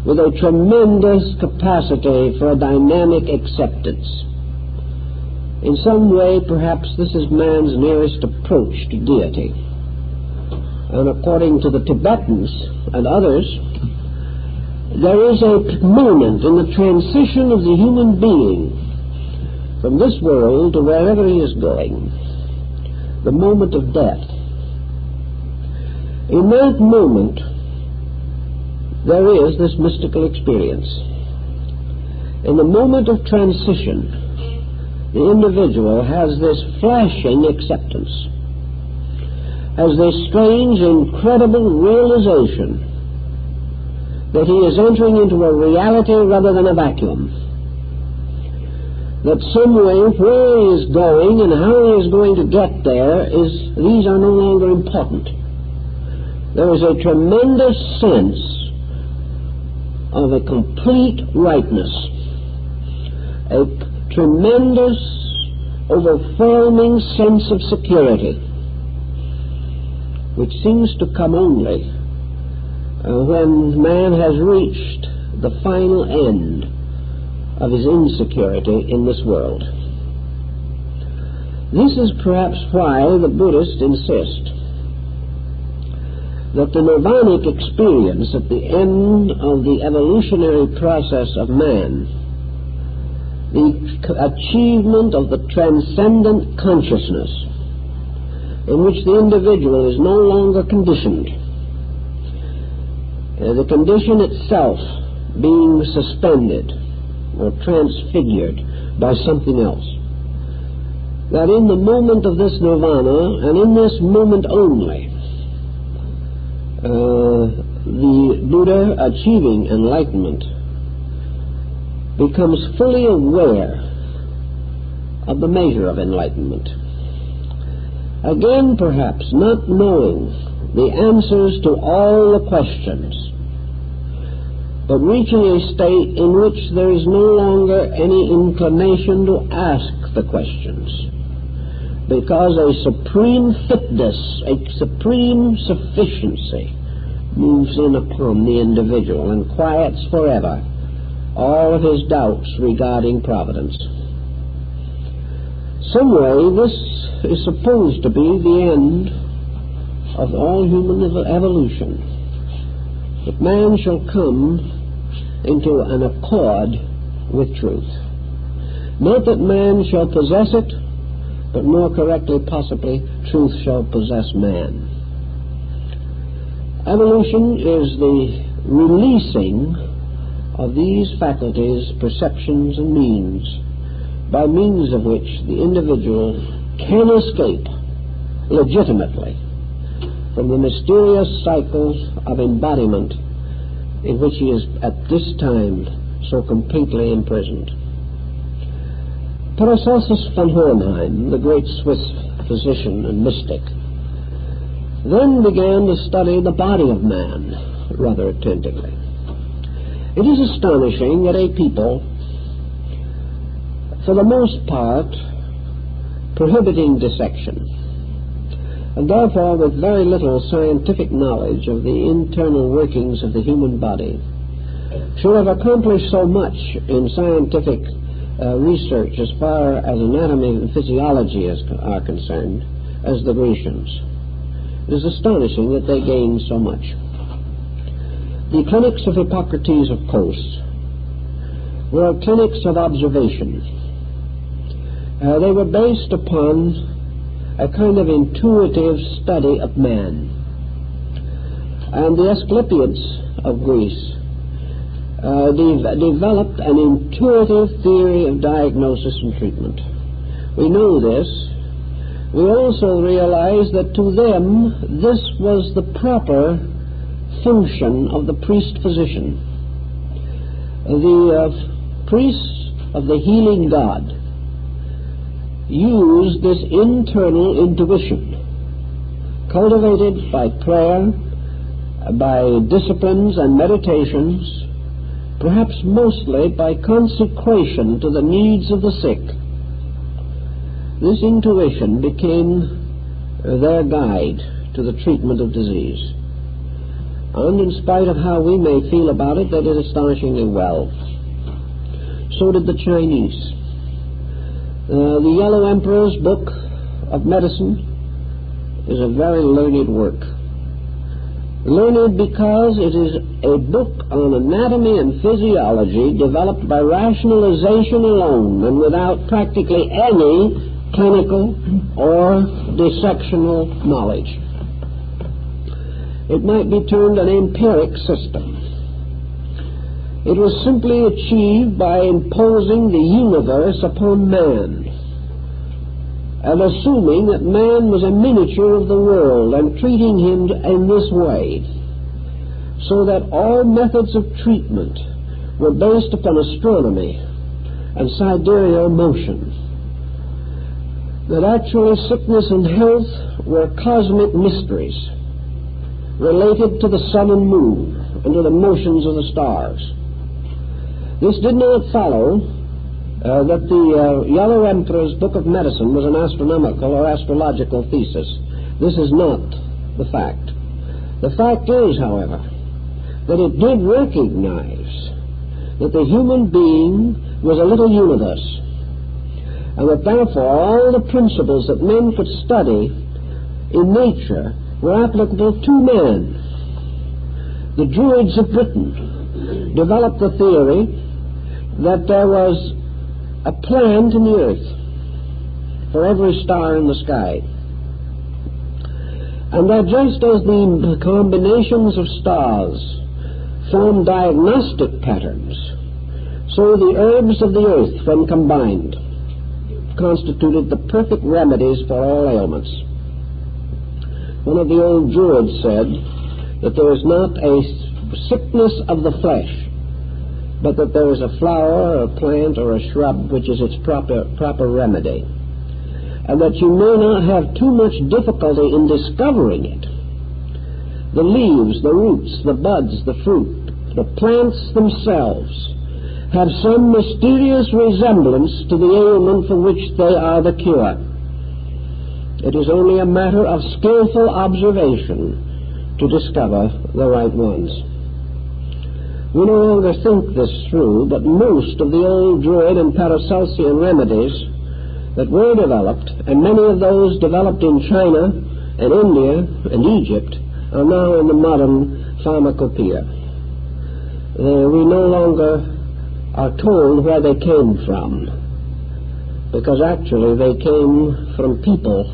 with a tremendous capacity for a dynamic acceptance. In some way, perhaps this is man's nearest approach to deity. And according to the Tibetans and others, there is a moment in the transition of the human being from this world to wherever he is going, the moment of death. In that moment, there is this mystical experience. In the moment of transition, the individual has this flashing acceptance, has this strange, incredible realization that he is entering into a reality rather than a vacuum. That somewhere where he is going and how he is going to get there, these are no longer important. There is a tremendous sense of a complete rightness, a tremendous, overwhelming sense of security, which seems to come only when man has reached the final end of his insecurity in this world. This is perhaps why the Buddhists insist that the nirvanic experience at the end of the evolutionary process of man, the achievement of the transcendent consciousness in which the individual is no longer conditioned, the condition itself being suspended or transfigured by something else, that in the moment of this nirvana, and in this moment only, the Buddha, achieving enlightenment, becomes fully aware of the measure of enlightenment. Again, perhaps, not knowing the answers to all the questions, but reaching a state in which there is no longer any inclination to ask the questions, because a supreme fitness, a supreme sufficiency moves in upon the individual and quiets forever all of his doubts regarding providence. Some way, this is supposed to be the end of all human evolution, that man shall come into an accord with truth. Not that man shall possess it, but more correctly, possibly, truth shall possess man. Evolution is the releasing of these faculties, perceptions, and means, by means of which the individual can escape legitimately from the mysterious cycles of embodiment in which he is at this time so completely imprisoned. Paracelsus von Hohenheim, the great Swiss physician and mystic, then began to study the body of man rather attentively. It is astonishing that a people, for the most part, prohibiting dissection, and therefore with very little scientific knowledge of the internal workings of the human body, should have accomplished so much in scientific research as far as anatomy and physiology are concerned as the Grecians. It is astonishing that they gained so much. The clinics of Hippocrates of Kos were clinics of observation. They were based upon a kind of intuitive study of man. And the Asclepiads of Greece developed an intuitive theory of diagnosis and treatment. We know this. We also realize that to them this was the proper function of the priest-physician. The priests of the healing God used this internal intuition, cultivated by prayer, by disciplines and meditations, perhaps mostly by consecration to the needs of the sick. This intuition became their guide to the treatment of disease. And in spite of how we may feel about it, they did astonishingly well. So did the Chinese. The Yellow Emperor's Book of Medicine is a very learned work. Learned because it is a book on anatomy and physiology developed by rationalization alone and without practically any clinical or dissectional knowledge. It might be termed an empiric system. It was simply achieved by imposing the universe upon man and assuming that man was a miniature of the world and treating him in this way, so that all methods of treatment were based upon astronomy and sidereal motion, that actually sickness and health were cosmic mysteries related to the sun and moon and to the motions of the stars. This did not follow that the Yellow Emperor's Book of Medicine was an astronomical or astrological thesis. This is not the fact. The fact is, however, that it did recognize that the human being was a little universe, and that therefore all the principles that men could study in nature were applicable to man. The Druids of Britain developed the theory that there was a plant in the earth for every star in the sky, and that just as the combinations of stars form diagnostic patterns, so the herbs of the earth, when combined, constituted the perfect remedies for all ailments. One of the old Druids said that there is not a sickness of the flesh, but that there is a flower or a plant or a shrub which is its proper remedy, and that you may not have too much difficulty in discovering it. The leaves, the roots, the buds, the fruit, the plants themselves have some mysterious resemblance to the ailment for which they are the cure. It is only a matter of skillful observation to discover the right ones. We no longer think this through, but most of the old Druid and Paracelsian remedies that were developed, and many of those developed in China and India and Egypt, are now in the modern pharmacopoeia. We no longer are told where they came from, because actually they came from people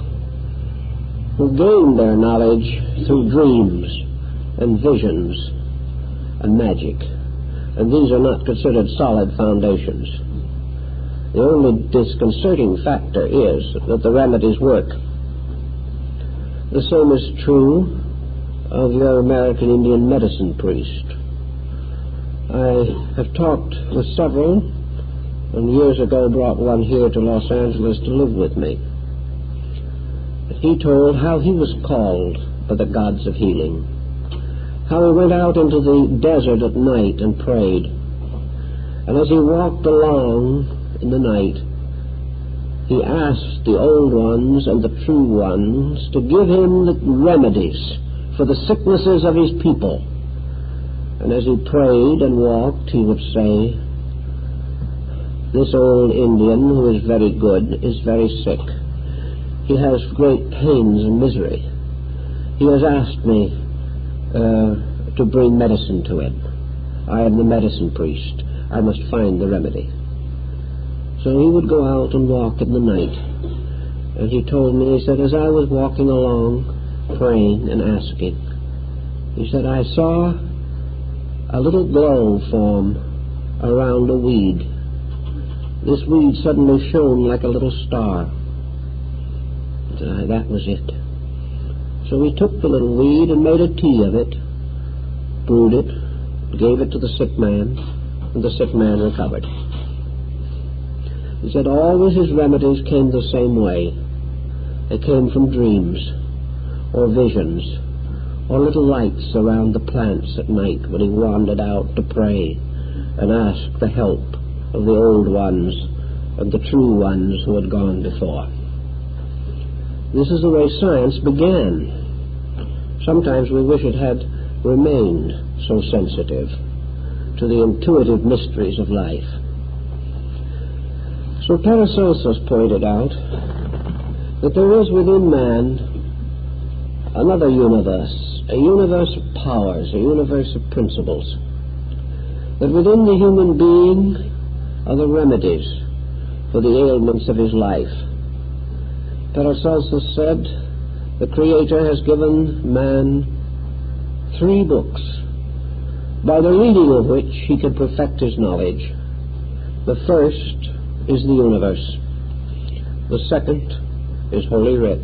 who gained their knowledge through dreams and visions and magic, and these are not considered solid foundations. The only disconcerting factor is that the remedies work. The same is true of your American Indian medicine priest. I have talked with several, and years ago brought one here to Los Angeles to live with me. He told how he was called by the gods of healing, how he went out into the desert at night and prayed, and as he walked along in the night, he asked the old ones and the true ones to give him the remedies for the sicknesses of his people. And as he prayed and walked, he would say, "This old Indian, who is very good, is very sick. He has great pains and misery. He has asked me to bring medicine to him. I am the medicine priest. I must find the remedy." So he would go out and walk in the night. And he told me, he said, as I was walking along, praying and asking, he said, I saw a little glow form around a weed. This weed suddenly shone like a little star. He said, that was it. So he took the little weed and made a tea of it, brewed it, gave it to the sick man, and the sick man recovered. He said always his remedies came the same way. They came from dreams or visions or little lights around the plants at night when he wandered out to pray and ask the help of the old ones and the true ones who had gone before. This is the way science began. Sometimes we wish it had remained so sensitive to the intuitive mysteries of life. So Paracelsus pointed out that there is within man another universe, a universe of powers, a universe of principles, that within the human being are the remedies for the ailments of his life. Paracelsus said the Creator has given man 3 books, by the reading of which he can perfect his knowledge. The first is the universe, the second is Holy Writ,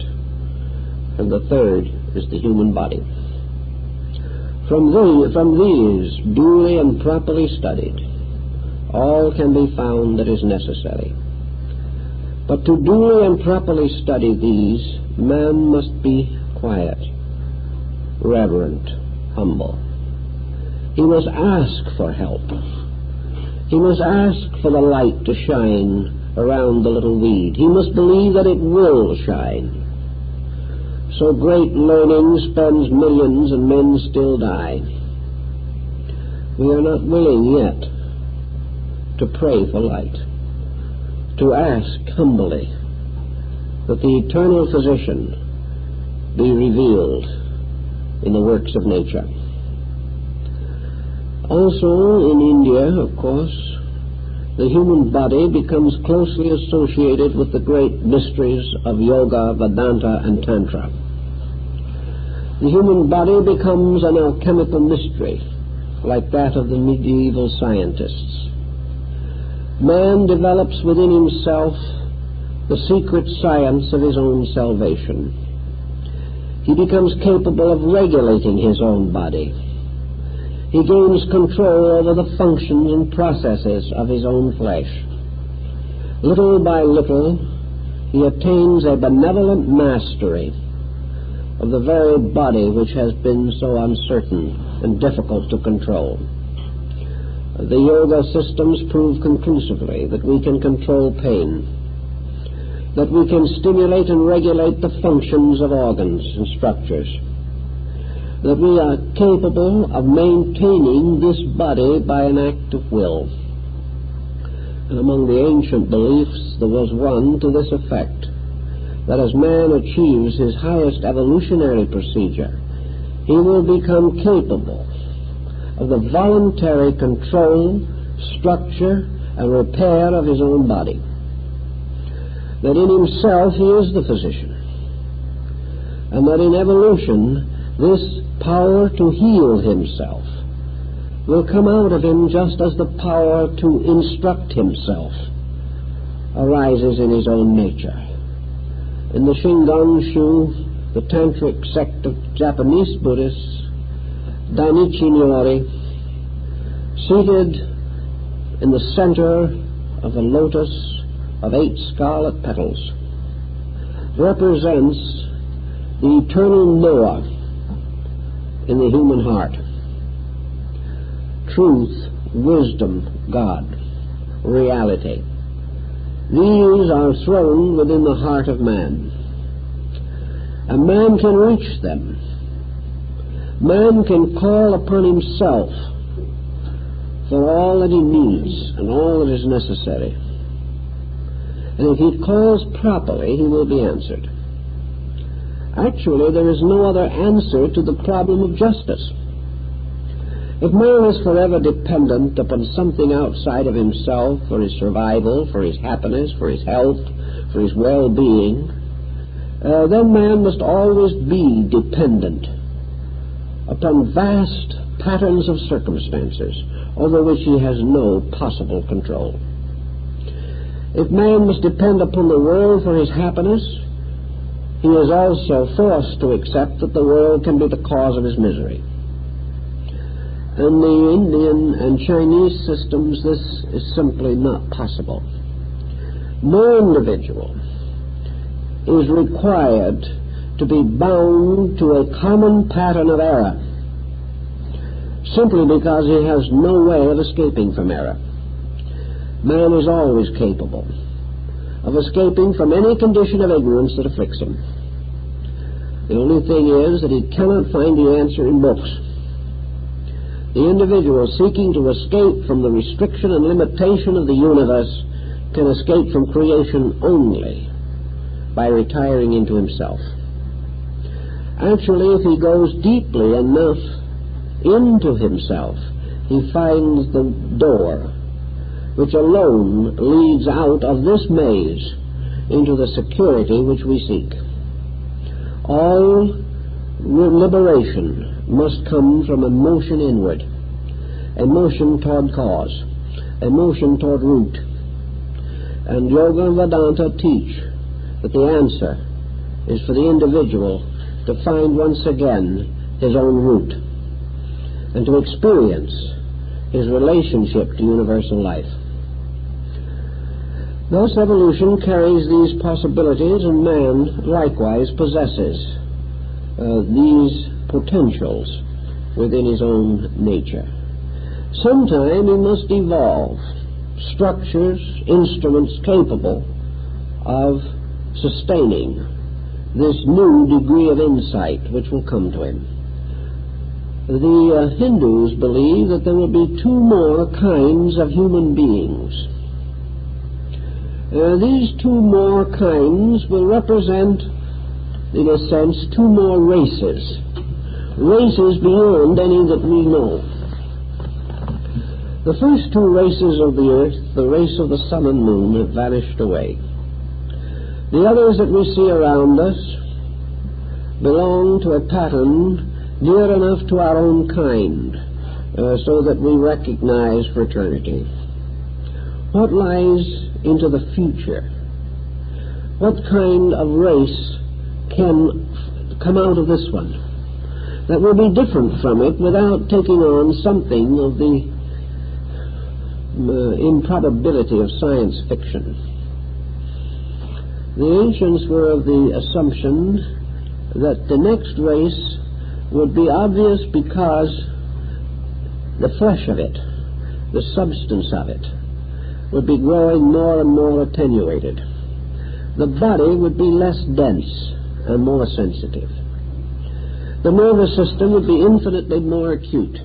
and the third is the human body. From these, duly and properly studied, all can be found that is necessary. But to duly and properly study these, man must be quiet, reverent, humble. He must ask for help. He must ask for the light to shine around the little weed. He must believe that it will shine. So great learning spends millions and men still die. We are not willing yet to pray for light, to ask humbly that the eternal physician be revealed in the works of nature. Also in India, of course, the human body becomes closely associated with the great mysteries of Yoga, Vedanta, and Tantra. The human body becomes an alchemical mystery, like that of the medieval scientists. Man develops within himself the secret science of his own salvation. He becomes capable of regulating his own body. He gains control over the functions and processes of his own flesh. Little by little, he attains a benevolent mastery of the very body which has been so uncertain and difficult to control. The yoga systems prove conclusively that we can control pain, that we can stimulate and regulate the functions of organs and structures, that we are capable of maintaining this body by an act of will. And among the ancient beliefs there was one to this effect, that as man achieves his highest evolutionary procedure, he will become capable of the voluntary control, structure, and repair of his own body. That in himself he is the physician, and that in evolution this power to heal himself will come out of him just as the power to instruct himself arises in his own nature. In the Shingon-shu, the tantric sect of Japanese Buddhists, Dainichi Nyori, seated in the center of a lotus of 8 scarlet petals, represents the eternal Noah in the human heart. Truth, wisdom, God, reality. These are thrown within the heart of man. And man can reach them. Man can call upon himself for all that he needs and all that is necessary. And if he calls properly, he will be answered. Actually, there is no other answer to the problem of justice. If man is forever dependent upon something outside of himself for his survival, for his happiness, for his health, for his well-being, then man must always be dependent upon vast patterns of circumstances over which he has no possible control. If man must depend upon the world for his happiness, he is also forced to accept that the world can be the cause of his misery. In the Indian and Chinese systems, this is simply not possible. No individual is required to be bound to a common pattern of error simply because he has no way of escaping from error. Man is always capable of escaping from any condition of ignorance that afflicts him. The only thing is that he cannot find the answer in books. The individual seeking to escape from the restriction and limitation of the universe can escape from creation only by retiring into himself. Actually, if he goes deeply enough into himself, he finds the door which alone leads out of this maze into the security which we seek. All liberation must come from a motion inward, a motion toward cause, a motion toward root. And Yoga and Vedanta teach that the answer is for the individual to find once again his own root and to experience his relationship to universal life. Thus evolution carries these possibilities, and man likewise possesses these potentials within his own nature. Sometime he must evolve structures, instruments capable of sustaining this new degree of insight which will come to him. The Hindus believe that there will be two more kinds of human beings. These two more kinds will represent, in a sense, two more races beyond any that we know. The first two races of the earth, the race of the sun and moon, have vanished away. The others that we see around us belong to a pattern near enough to our own kind so that we recognize fraternity. What lies into the future? What kind of race can come out of this one that will be different from it without taking on something of the improbability of science fiction? The ancients were of the assumption that the next race would be obvious because the flesh of it, the substance of it, would be growing more and more attenuated. The body would be less dense and more sensitive. The nervous system would be infinitely more acute.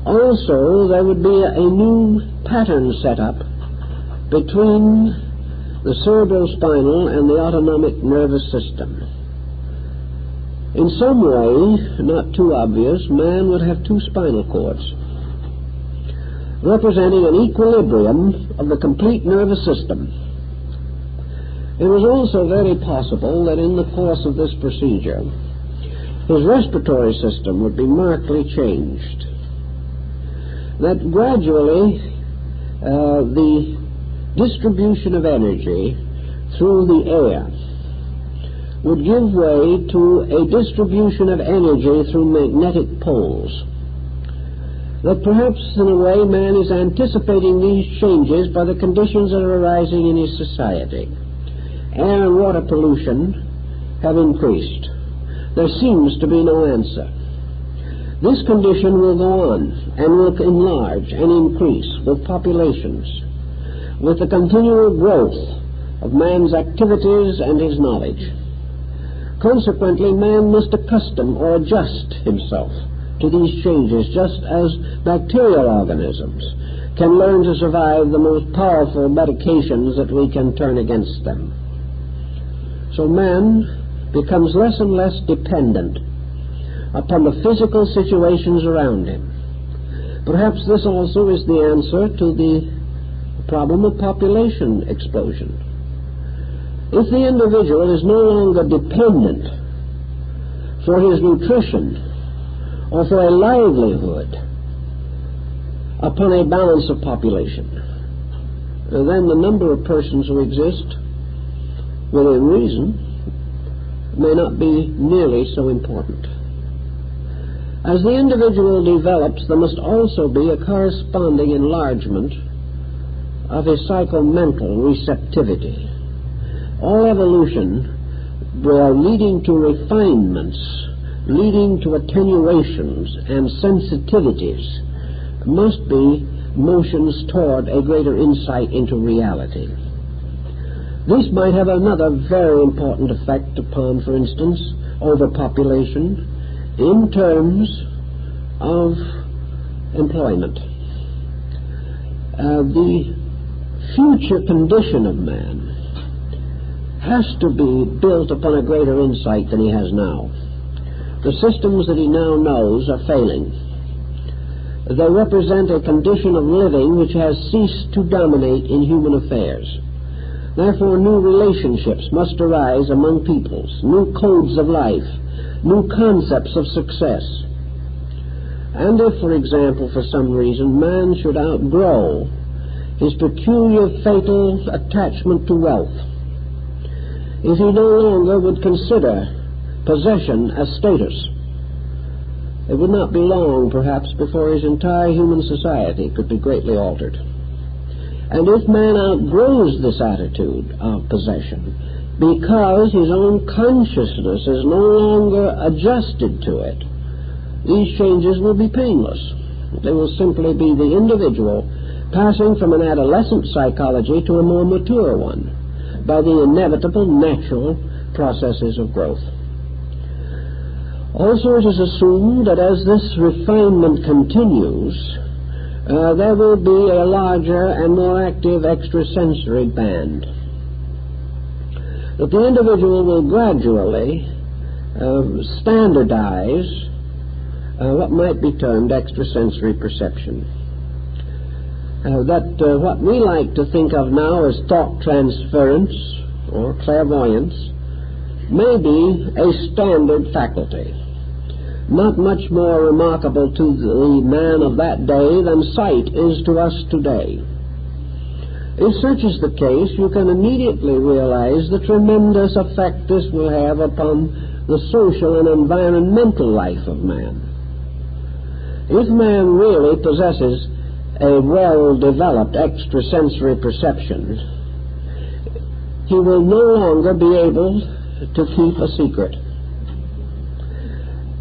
Also, there would be a new pattern set up between the cerebrospinal and the autonomic nervous system. In some way, not too obvious, man would have two spinal cords, representing an equilibrium of the complete nervous system. It was also very possible that in the course of this procedure, his respiratory system would be markedly changed. That gradually the distribution of energy through the air would give way to a distribution of energy through magnetic poles. That perhaps in a way man is anticipating these changes by the conditions that are arising in his society. Air and water pollution have increased. There seems to be no answer. This condition will go on and will enlarge and increase with populations. with the continual growth of man's activities and his knowledge. Consequently, man must accustom or adjust himself to these changes, just as bacterial organisms can learn to survive the most powerful medications that we can turn against them. So man becomes less and less dependent upon the physical situations around him. Perhaps this also is the answer to the problem of population explosion. If the individual is no longer dependent for his nutrition or for a livelihood upon a balance of population, then the number of persons who exist within reason may not be nearly so important. As the individual develops, there must also be a corresponding enlargement of his psychomental receptivity. All evolution, leading to refinements, leading to attenuations and sensitivities, must be motions toward a greater insight into reality. This might have another very important effect upon, for instance, overpopulation in terms of employment. The future condition of man has to be built upon a greater insight than he has now. The systems that he now knows are failing. They represent a condition of living which has ceased to dominate in human affairs. Therefore, new relationships must arise among peoples, new codes of life, new concepts of success. And if, for example, for some reason, man should outgrow his peculiar fatal attachment to wealth, if he no longer would consider possession as status, it would not be long, perhaps, before his entire human society could be greatly altered. And if man outgrows this attitude of possession, because his own consciousness is no longer adjusted to it, these changes will be painless. They will simply be the individual passing from an adolescent psychology to a more mature one by the inevitable natural processes of growth. Also, it is assumed that as this refinement continues, there will be a larger and more active extrasensory band. That the individual will gradually standardize what might be termed extrasensory perception. What we like to think of now as thought transference or clairvoyance may be a standard faculty, not much more remarkable to the man of that day than sight is to us today. If such is the case, you can immediately realize the tremendous effect this will have upon the social and environmental life of man. If man really possesses a well-developed extrasensory perception, he will no longer be able to keep a secret.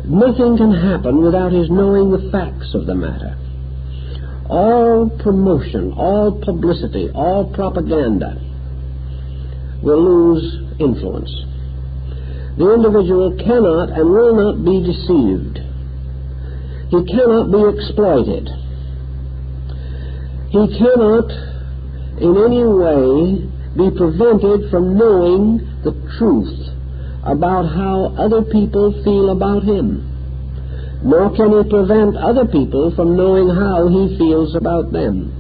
Nothing can happen without his knowing the facts of the matter. All promotion, all publicity, all propaganda will lose influence. The individual cannot and will not be deceived. He cannot be exploited. He cannot in any way be prevented from knowing the truth about how other people feel about him, nor can he prevent other people from knowing how he feels about them.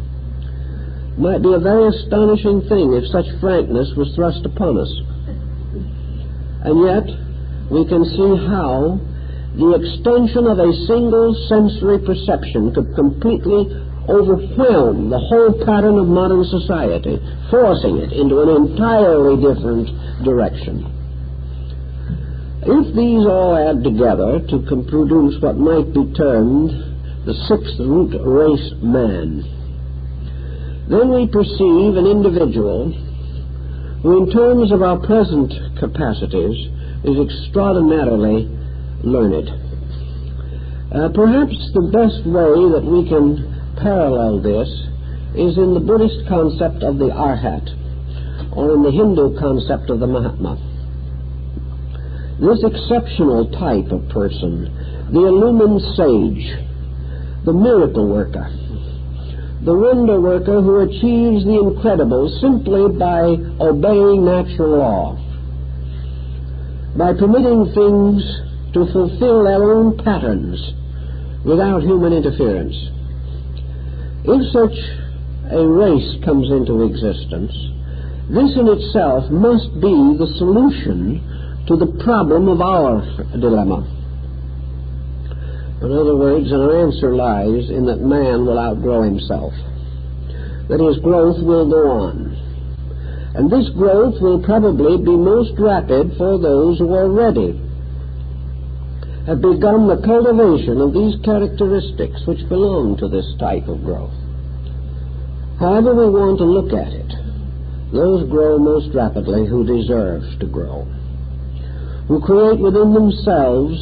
It might be a very astonishing thing if such frankness was thrust upon us. And yet, we can see how the extension of a single sensory perception could completely overwhelm the whole pattern of modern society, forcing it into an entirely different direction. If these all add together to produce what might be termed the sixth root race man, then we perceive an individual who, in terms of our present capacities, is extraordinarily learned. Perhaps the best way that we can parallel this is in the Buddhist concept of the Arhat, or in the Hindu concept of the Mahatma. This exceptional type of person, the illumined sage, the miracle worker, the wonder worker who achieves the incredible simply by obeying natural law, by permitting things to fulfill their own patterns without human interference. If such a race comes into existence, this in itself must be the solution to the problem of our dilemma. In other words, our answer lies in that man will outgrow himself, that his growth will go on. And this growth will probably be most rapid for those who already have begun the cultivation of these characteristics which belong to this type of growth. However we want to look at it, those grow most rapidly who deserve to grow, who create within themselves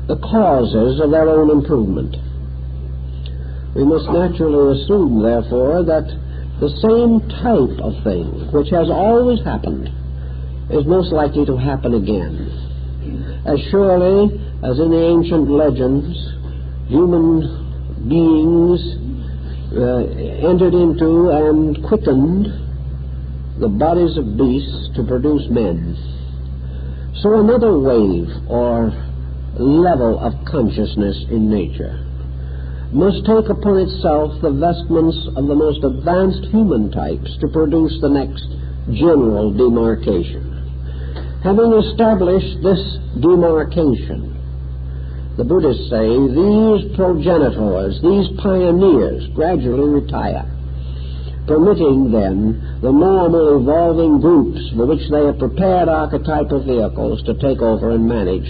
the causes of their own improvement. We must naturally assume, therefore, that the same type of thing which has always happened is most likely to happen again. As surely as in the ancient legends, human beings entered into and quickened the bodies of beasts to produce men, so another wave or level of consciousness in nature must take upon itself the vestments of the most advanced human types to produce the next general demarcation. Having established this demarcation, the Buddhists say these progenitors, these pioneers, gradually retire, permitting then the normal evolving groups for which they have prepared archetypal vehicles to take over and manage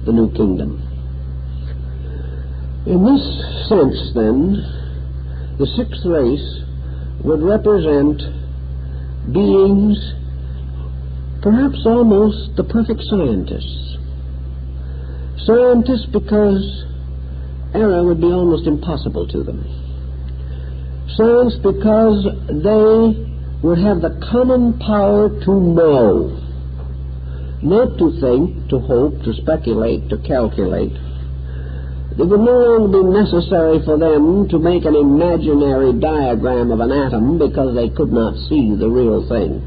the new kingdom. In this sense, then, the sixth race would represent beings, perhaps almost the perfect scientists. Scientists because error would be almost impossible to them. Science because they would have the common power to know, not to think, to hope, to speculate, to calculate. It would no longer be necessary for them to make an imaginary diagram of an atom because they could not see the real thing.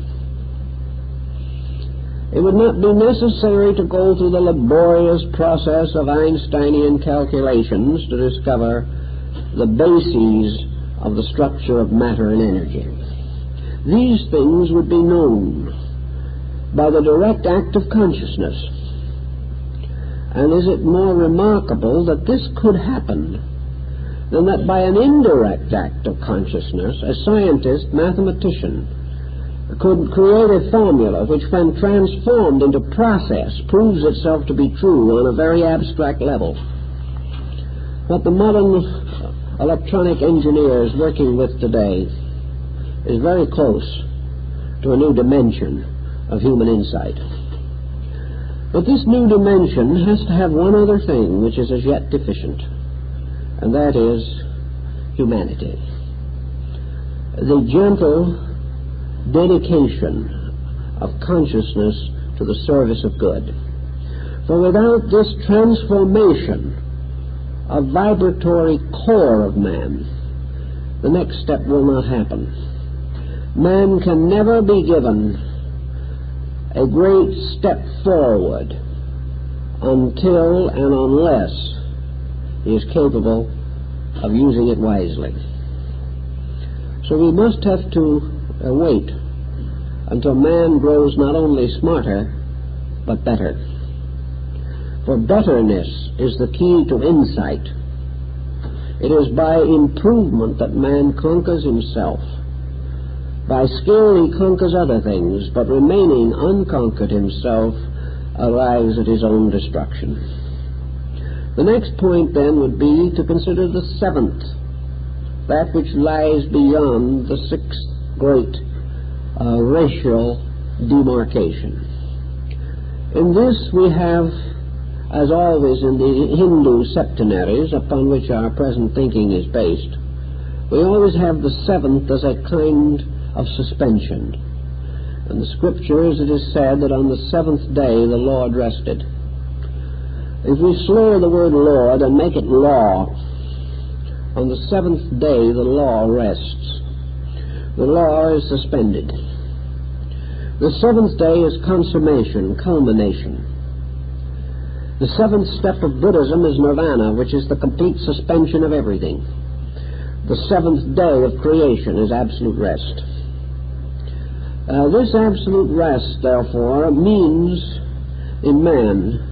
It would not be necessary to go through the laborious process of Einsteinian calculations to discover the bases of the structure of matter and energy. These things would be known by the direct act of consciousness. And is it more remarkable that this could happen than that by an indirect act of consciousness, a scientist, mathematician, could create a formula which, when transformed into process, proves itself to be true on a very abstract level? What the modern electronic engineer is working with today is very close to a new dimension of human insight. But this new dimension has to have one other thing which is as yet deficient, and that is humanity. The gentle dedication of consciousness to the service of good. For without this transformation of vibratory core of man, the next step will not happen. Man can never be given a great step forward until and unless he is capable of using it wisely. So we must have to wait until man grows not only smarter but better. For betterness is the key to insight. It is by improvement that man conquers himself. By skill he conquers other things, but remaining unconquered himself arrives at his own destruction. The next point then would be to consider the seventh, that which lies beyond the sixth great racial demarcation. In this we have, as always in the Hindu septenaries upon which our present thinking is based, we always have the seventh as a kind of suspension. In the Scriptures it is said that on the seventh day the Lord rested. If we slur the word Lord and make it law, on the seventh day the law rests. The law is suspended. The seventh day is consummation, culmination. The seventh step of Buddhism is nirvana, which is the complete suspension of everything. The seventh day of creation is absolute rest. This absolute rest, therefore, means in man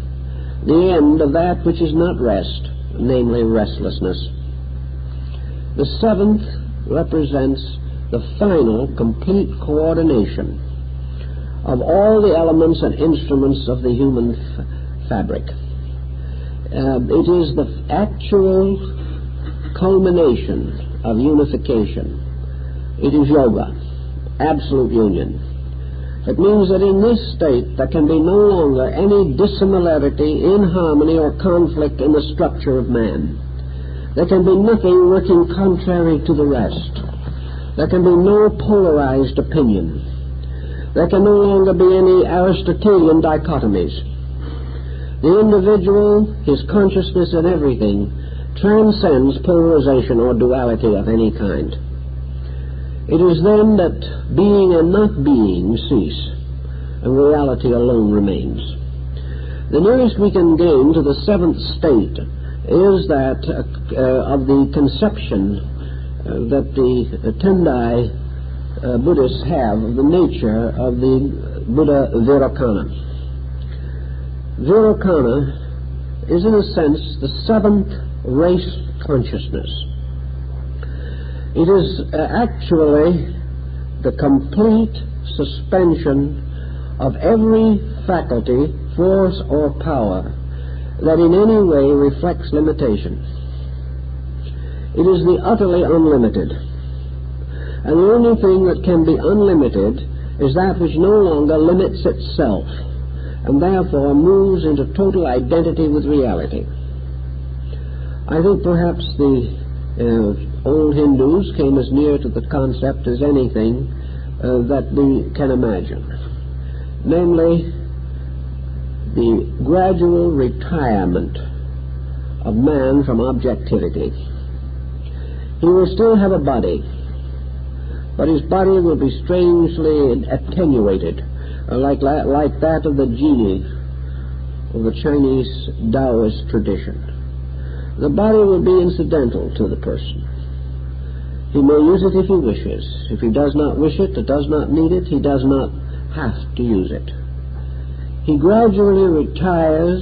the end of that which is not rest, namely restlessness. The seventh represents the final, complete coordination of all the elements and instruments of the human fabric. It is the actual culmination of unification. It is yoga, absolute union. It means that in this state there can be no longer any dissimilarity, inharmony, or conflict in the structure of man. There can be nothing working contrary to the rest. There can be no polarized opinion. There can no longer be any Aristotelian dichotomies. The individual, his consciousness and everything, transcends polarization or duality of any kind. It is then that being and not being cease, and reality alone remains. The nearest we can gain to the seventh state is that of the conception that the Tendai Buddhists have of the nature of the Buddha Vairocana. Vairocana is in a sense the seventh race consciousness. It is actually the complete suspension of every faculty, force, or power that in any way reflects limitation. It is the utterly unlimited. And the only thing that can be unlimited is that which no longer limits itself, and therefore moves into total identity with reality. I think perhaps the old Hindus came as near to the concept as anything that we can imagine, namely the gradual retirement of man from objectivity. He will still have a body, but his body will be strangely attenuated, like that of the genie of the Chinese Taoist tradition. The body will be incidental to the person. He may use it if he wishes. If he does not wish it, or does not need it, he does not have to use it. He gradually retires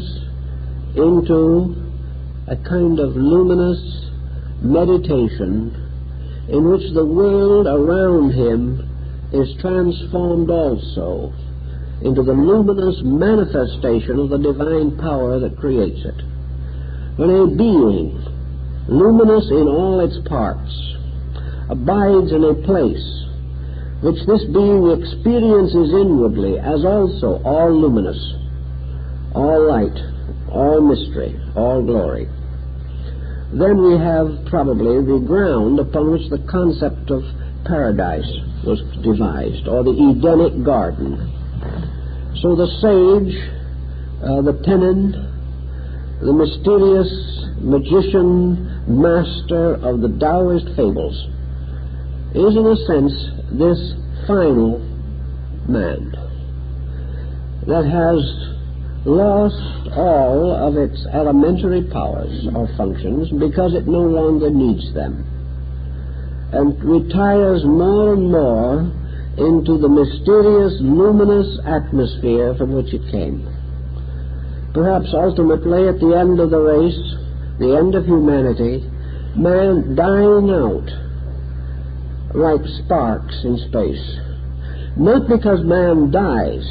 into a kind of luminous meditation in which the world around him is transformed also into the luminous manifestation of the divine power that creates it. When a being, luminous in all its parts, abides in a place which this being experiences inwardly as also all luminous, all light, all mystery, all glory, then we have probably the ground upon which the concept of paradise was devised, or the Edenic garden. So the sage, the tenon, the mysterious magician, master of the Taoist fables, is in a sense this final man that has lost all of its elementary powers or functions because it no longer needs them, and retires more and more into the mysterious, luminous atmosphere from which it came. Perhaps ultimately, at the end of the race, the end of humanity, man dying out like sparks in space. Not because man dies,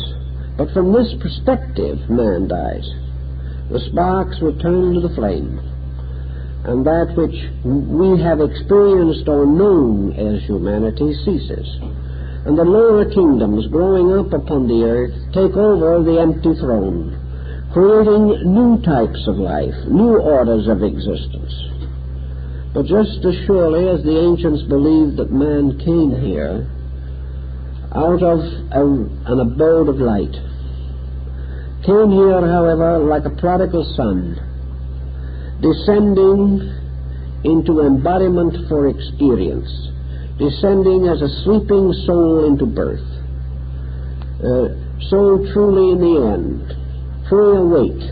but from this perspective man dies. The sparks return to the flame, and that which we have experienced or known as humanity ceases, and the lower kingdoms growing up upon the earth take over the empty throne, creating new types of life, new orders of existence. But just as surely as the ancients believed that man came here out of an abode of light, came here, however, like a prodigal son, descending into embodiment for experience, descending as a sleeping soul into birth, so truly in the end, fully awake,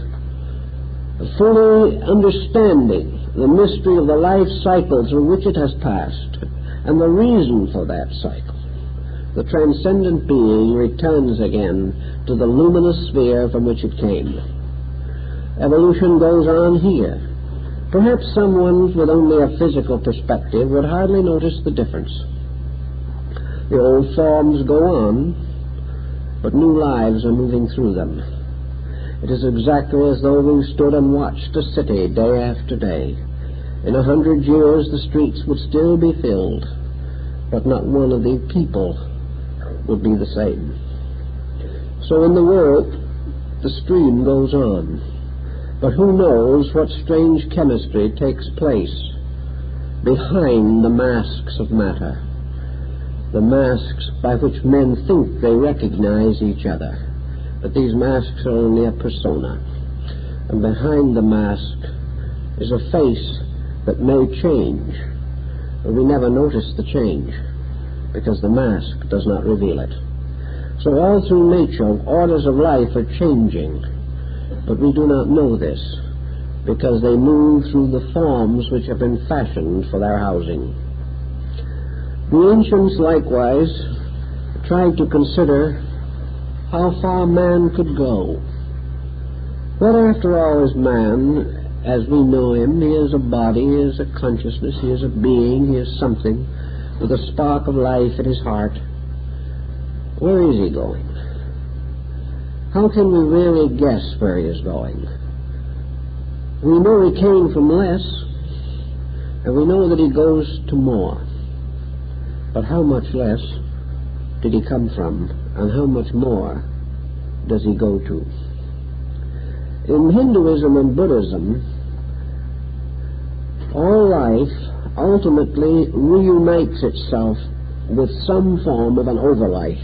fully understanding the mystery of the life cycle through which it has passed, and the reason for that cycle. The transcendent being returns again to the luminous sphere from which it came. Evolution goes on here. Perhaps someone with only a physical perspective would hardly notice the difference. The old forms go on, but new lives are moving through them. It is exactly as though we stood and watched a city day after day. In 100 years the streets would still be filled, but not one of the people would be the same. So in the world the stream goes on, but who knows what strange chemistry takes place behind the masks of matter, the masks by which men think they recognize each other. But these masks are only a persona, and behind the mask is a face that may change, but we never notice the change because the mask does not reveal it. So all through nature, orders of life are changing, but we do not know this because they move through the forms which have been fashioned for their housing. The ancients likewise tried to consider how far man could go. What, after all, is man as we know him? He is a body, he is a consciousness, he is a being, he is something with a spark of life in his heart. Where is he going? How can we really guess where he is going? We know he came from less, and we know that he goes to more. But how much less did he come from, and how much more does he go to? In Hinduism and Buddhism, all life ultimately reunites itself with some form of an overlife.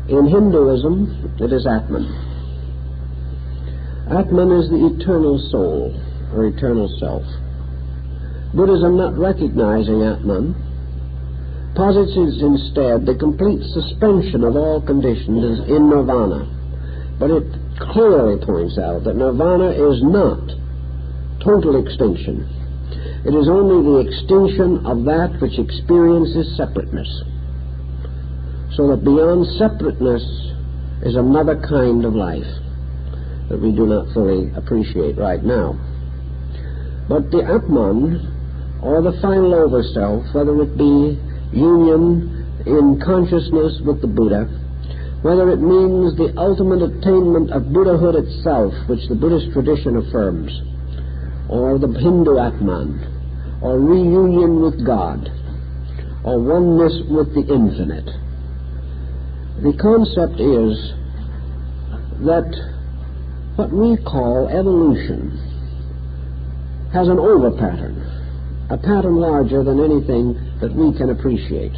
In Hinduism, it is Atman. Atman is the eternal soul, or eternal self. Buddhism, not recognizing Atman, posits instead the complete suspension of all conditions in nirvana. But it clearly points out that nirvana is not total extinction. It is only the extinction of that which experiences separateness. So that beyond separateness is another kind of life that we do not fully appreciate right now. But the Atman, or the final overself, whether it be union in consciousness with the Buddha, whether it means the ultimate attainment of Buddhahood itself, which the Buddhist tradition affirms, or the Hindu Atman, or reunion with God, or oneness with the infinite. The concept is that what we call evolution has an over pattern, a pattern larger than anything that we can appreciate.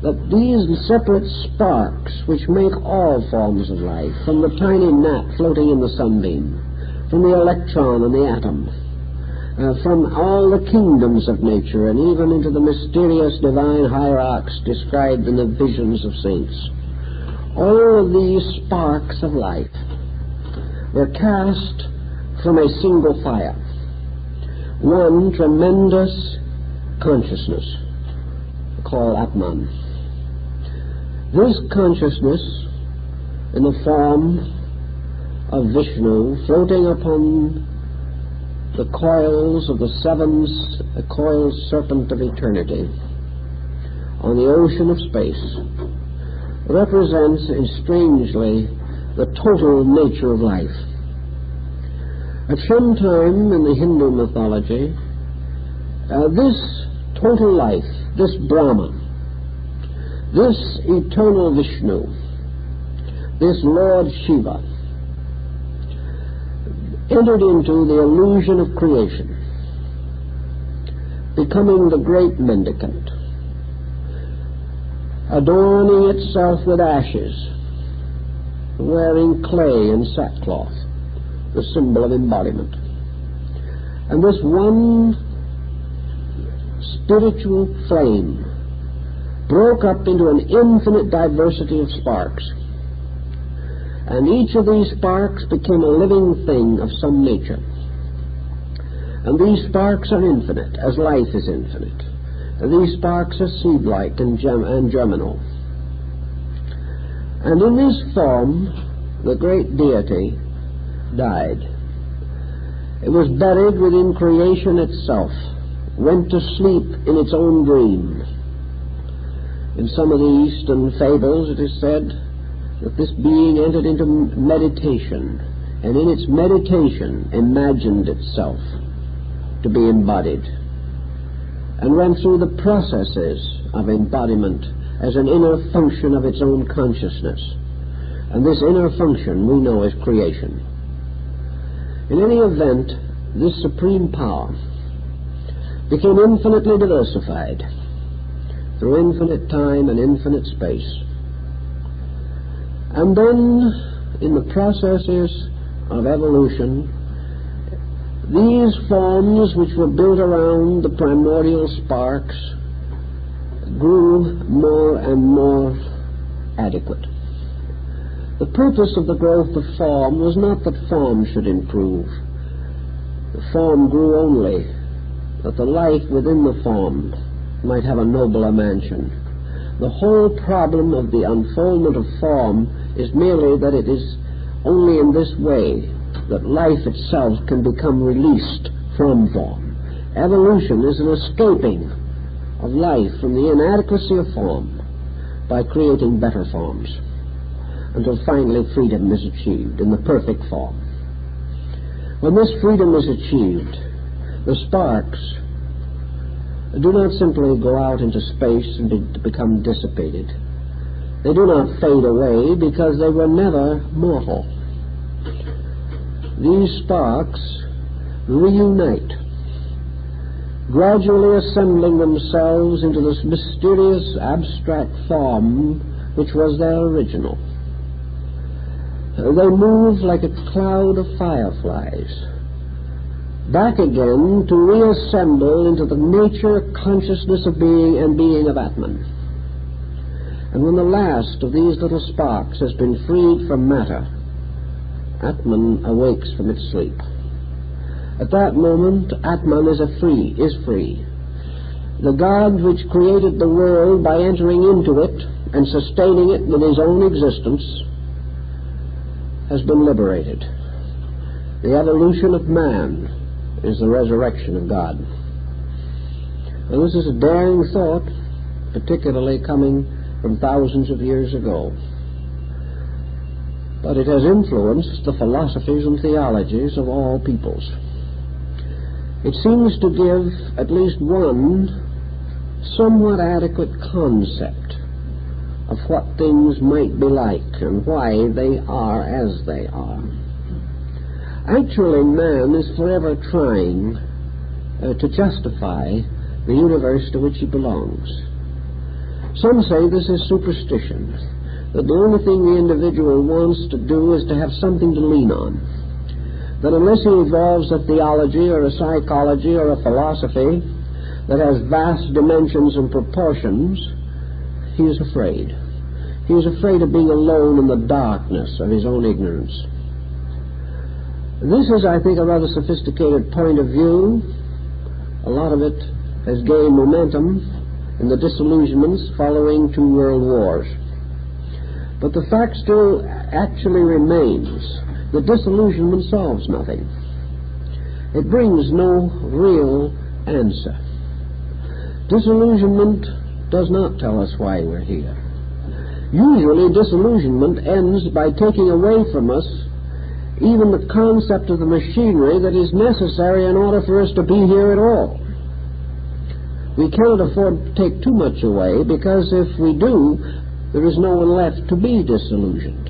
That these separate sparks which make all forms of life, from the tiny gnat floating in the sunbeam, from the electron and the atom, from all the kingdoms of nature, and even into the mysterious divine hierarchs described in the visions of saints, all of these sparks of life were cast from a single fire, one tremendous consciousness called Atman. This consciousness, in the form of Vishnu, floating upon the coils of the coiled serpent of eternity on the ocean of space, represents, strangely, the total nature of life. At some time in the Hindu mythology, this total life, this Brahman, this eternal Vishnu, this Lord Shiva, entered into the illusion of creation. becoming the great mendicant, adorning itself with ashes, wearing clay and sackcloth, the symbol of embodiment. And this one spiritual flame broke up into an infinite diversity of sparks. And each of these sparks became a living thing of some nature. And these sparks are infinite, as life is infinite. And these sparks are seed-like and germinal. And in this form, the great deity died. It was buried within creation itself, went to sleep in its own dream. In some of the Eastern fables it is said that this being entered into meditation, and in its meditation imagined itself to be embodied, and went through the processes of embodiment as an inner function of its own consciousness. And this inner function we know as creation. In any event, this supreme power became infinitely diversified through infinite time and infinite space. And then, in the processes of evolution, these forms which were built around the primordial sparks grew more and more adequate. The purpose of the growth of form was not that form should improve. The form grew only that the life within the form might have a nobler mansion. The whole problem of the unfoldment of form is merely that it is only in this way that life itself can become released from form. Evolution is an escaping of life from the inadequacy of form by creating better forms, until finally freedom is achieved in the perfect form. When this freedom is achieved, the sparks do not simply go out into space and become dissipated. They do not fade away because they were never mortal. These sparks reunite, gradually assembling themselves into this mysterious abstract form which was their original. They move like a cloud of fireflies, back again to reassemble into the nature, consciousness of being and being of Atman. And when the last of these little sparks has been freed from matter, Atman awakes from its sleep. At that moment, Atman is free. The God which created the world by entering into it and sustaining it with his own existence has been liberated. The evolution of man is the resurrection of God. And this is a daring thought, particularly coming from thousands of years ago. But it has influenced the philosophies and theologies of all peoples. It seems to give at least one somewhat adequate concept of what things might be like and why they are as they are. Actually, man is forever trying to justify the universe to which he belongs. Some say this is superstition, that the only thing the individual wants to do is to have something to lean on, that unless he evolves a theology or a psychology or a philosophy that has vast dimensions and proportions, he is afraid. He is afraid of being alone in the darkness of his own ignorance. This is, I think, a rather sophisticated point of view. A lot of it has gained momentum in the disillusionments following 2 world wars. But the fact still actually remains. The disillusionment solves nothing. It brings no real answer. Disillusionment does not tell us why we're here. Usually disillusionment ends by taking away from us even the concept of the machinery that is necessary in order for us to be here at all. We cannot afford to take too much away, because if we do, there is no one left to be disillusioned.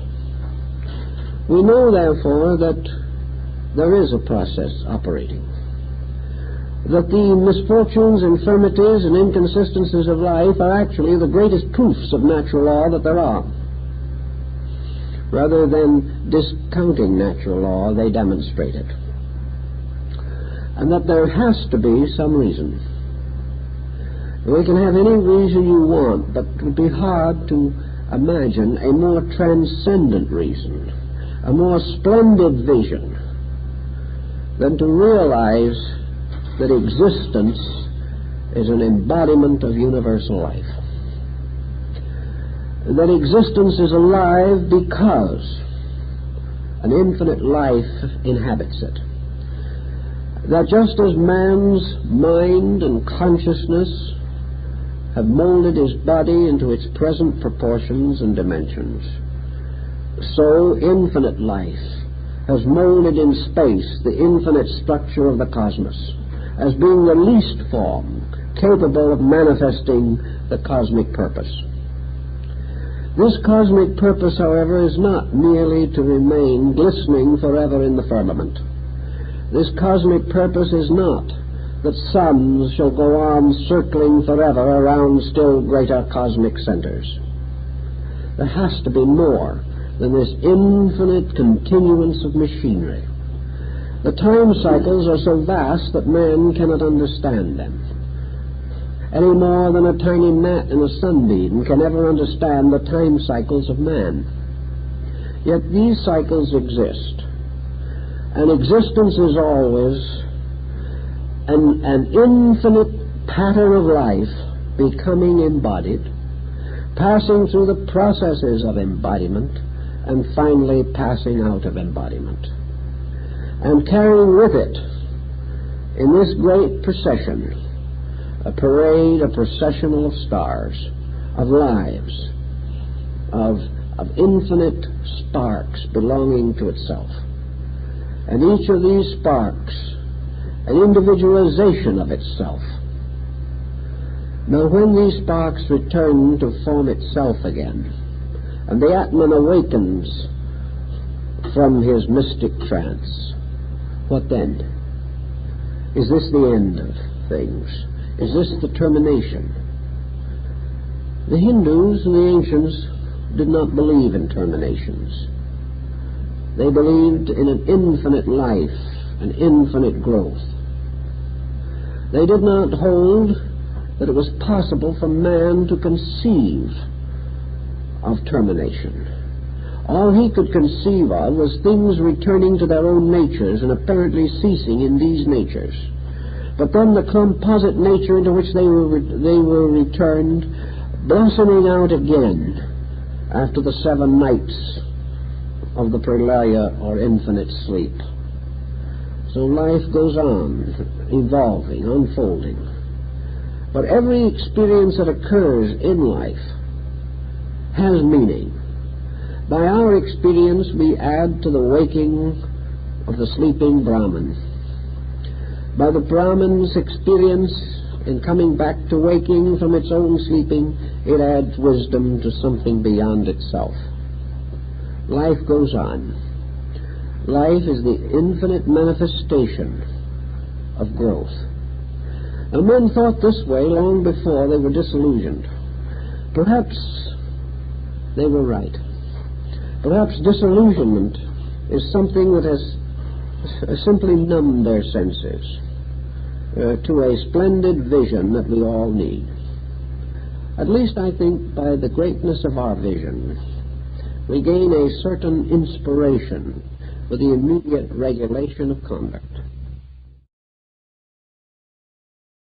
We know, therefore, that there is a process operating. that the misfortunes, infirmities, and inconsistencies of life are actually the greatest proofs of natural law that there are. Rather than discounting natural law, they demonstrate it. And that there has to be some reason. We can have any reason you want, but it would be hard to imagine a more transcendent reason, a more splendid vision, than to realize that existence is an embodiment of universal life. That existence is alive because an infinite life inhabits it. That just as man's mind and consciousness have molded his body into its present proportions and dimensions, so infinite life has molded in space the infinite structure of the cosmos as being the least form capable of manifesting the cosmic purpose. This cosmic purpose, however, is not merely to remain glistening forever in the firmament. This cosmic purpose is not that suns shall go on circling forever around still greater cosmic centers. There has to be more than this infinite continuance of machinery. The time cycles are so vast that man cannot understand them, any more than a tiny gnat in a sunbeam can ever understand the time cycles of man. Yet these cycles exist, and existence is always an infinite pattern of life becoming embodied, passing through the processes of embodiment, and finally passing out of embodiment, and carrying with it, in this great procession, a parade, a processional of stars, of lives, of infinite sparks belonging to itself. And each of these sparks, an individualization of itself. Now when these sparks return to form itself again, and the Atman awakens from his mystic trance, what then? Is this the end of things? Is this the termination? The Hindus and the ancients did not believe in terminations. They believed in an infinite life, an infinite growth. They did not hold that it was possible for man to conceive of termination. All he could conceive of was things returning to their own natures and apparently ceasing in these natures. But then the composite nature into which they were returned, blossoming out again after the 7 nights of the pralaya, or infinite sleep. So life goes on, evolving, unfolding. But every experience that occurs in life has meaning. By our experience, we add to the waking of the sleeping Brahman. By the Brahman's experience in coming back to waking from its own sleeping, it adds wisdom to something beyond itself. Life goes on. Life is the infinite manifestation of growth. And men thought this way long before they were disillusioned. Perhaps they were right. Perhaps disillusionment is something that has simply numbed their senses to a splendid vision that we all need. At least I think by the greatness of our vision, we gain a certain inspiration for the immediate regulation of conduct.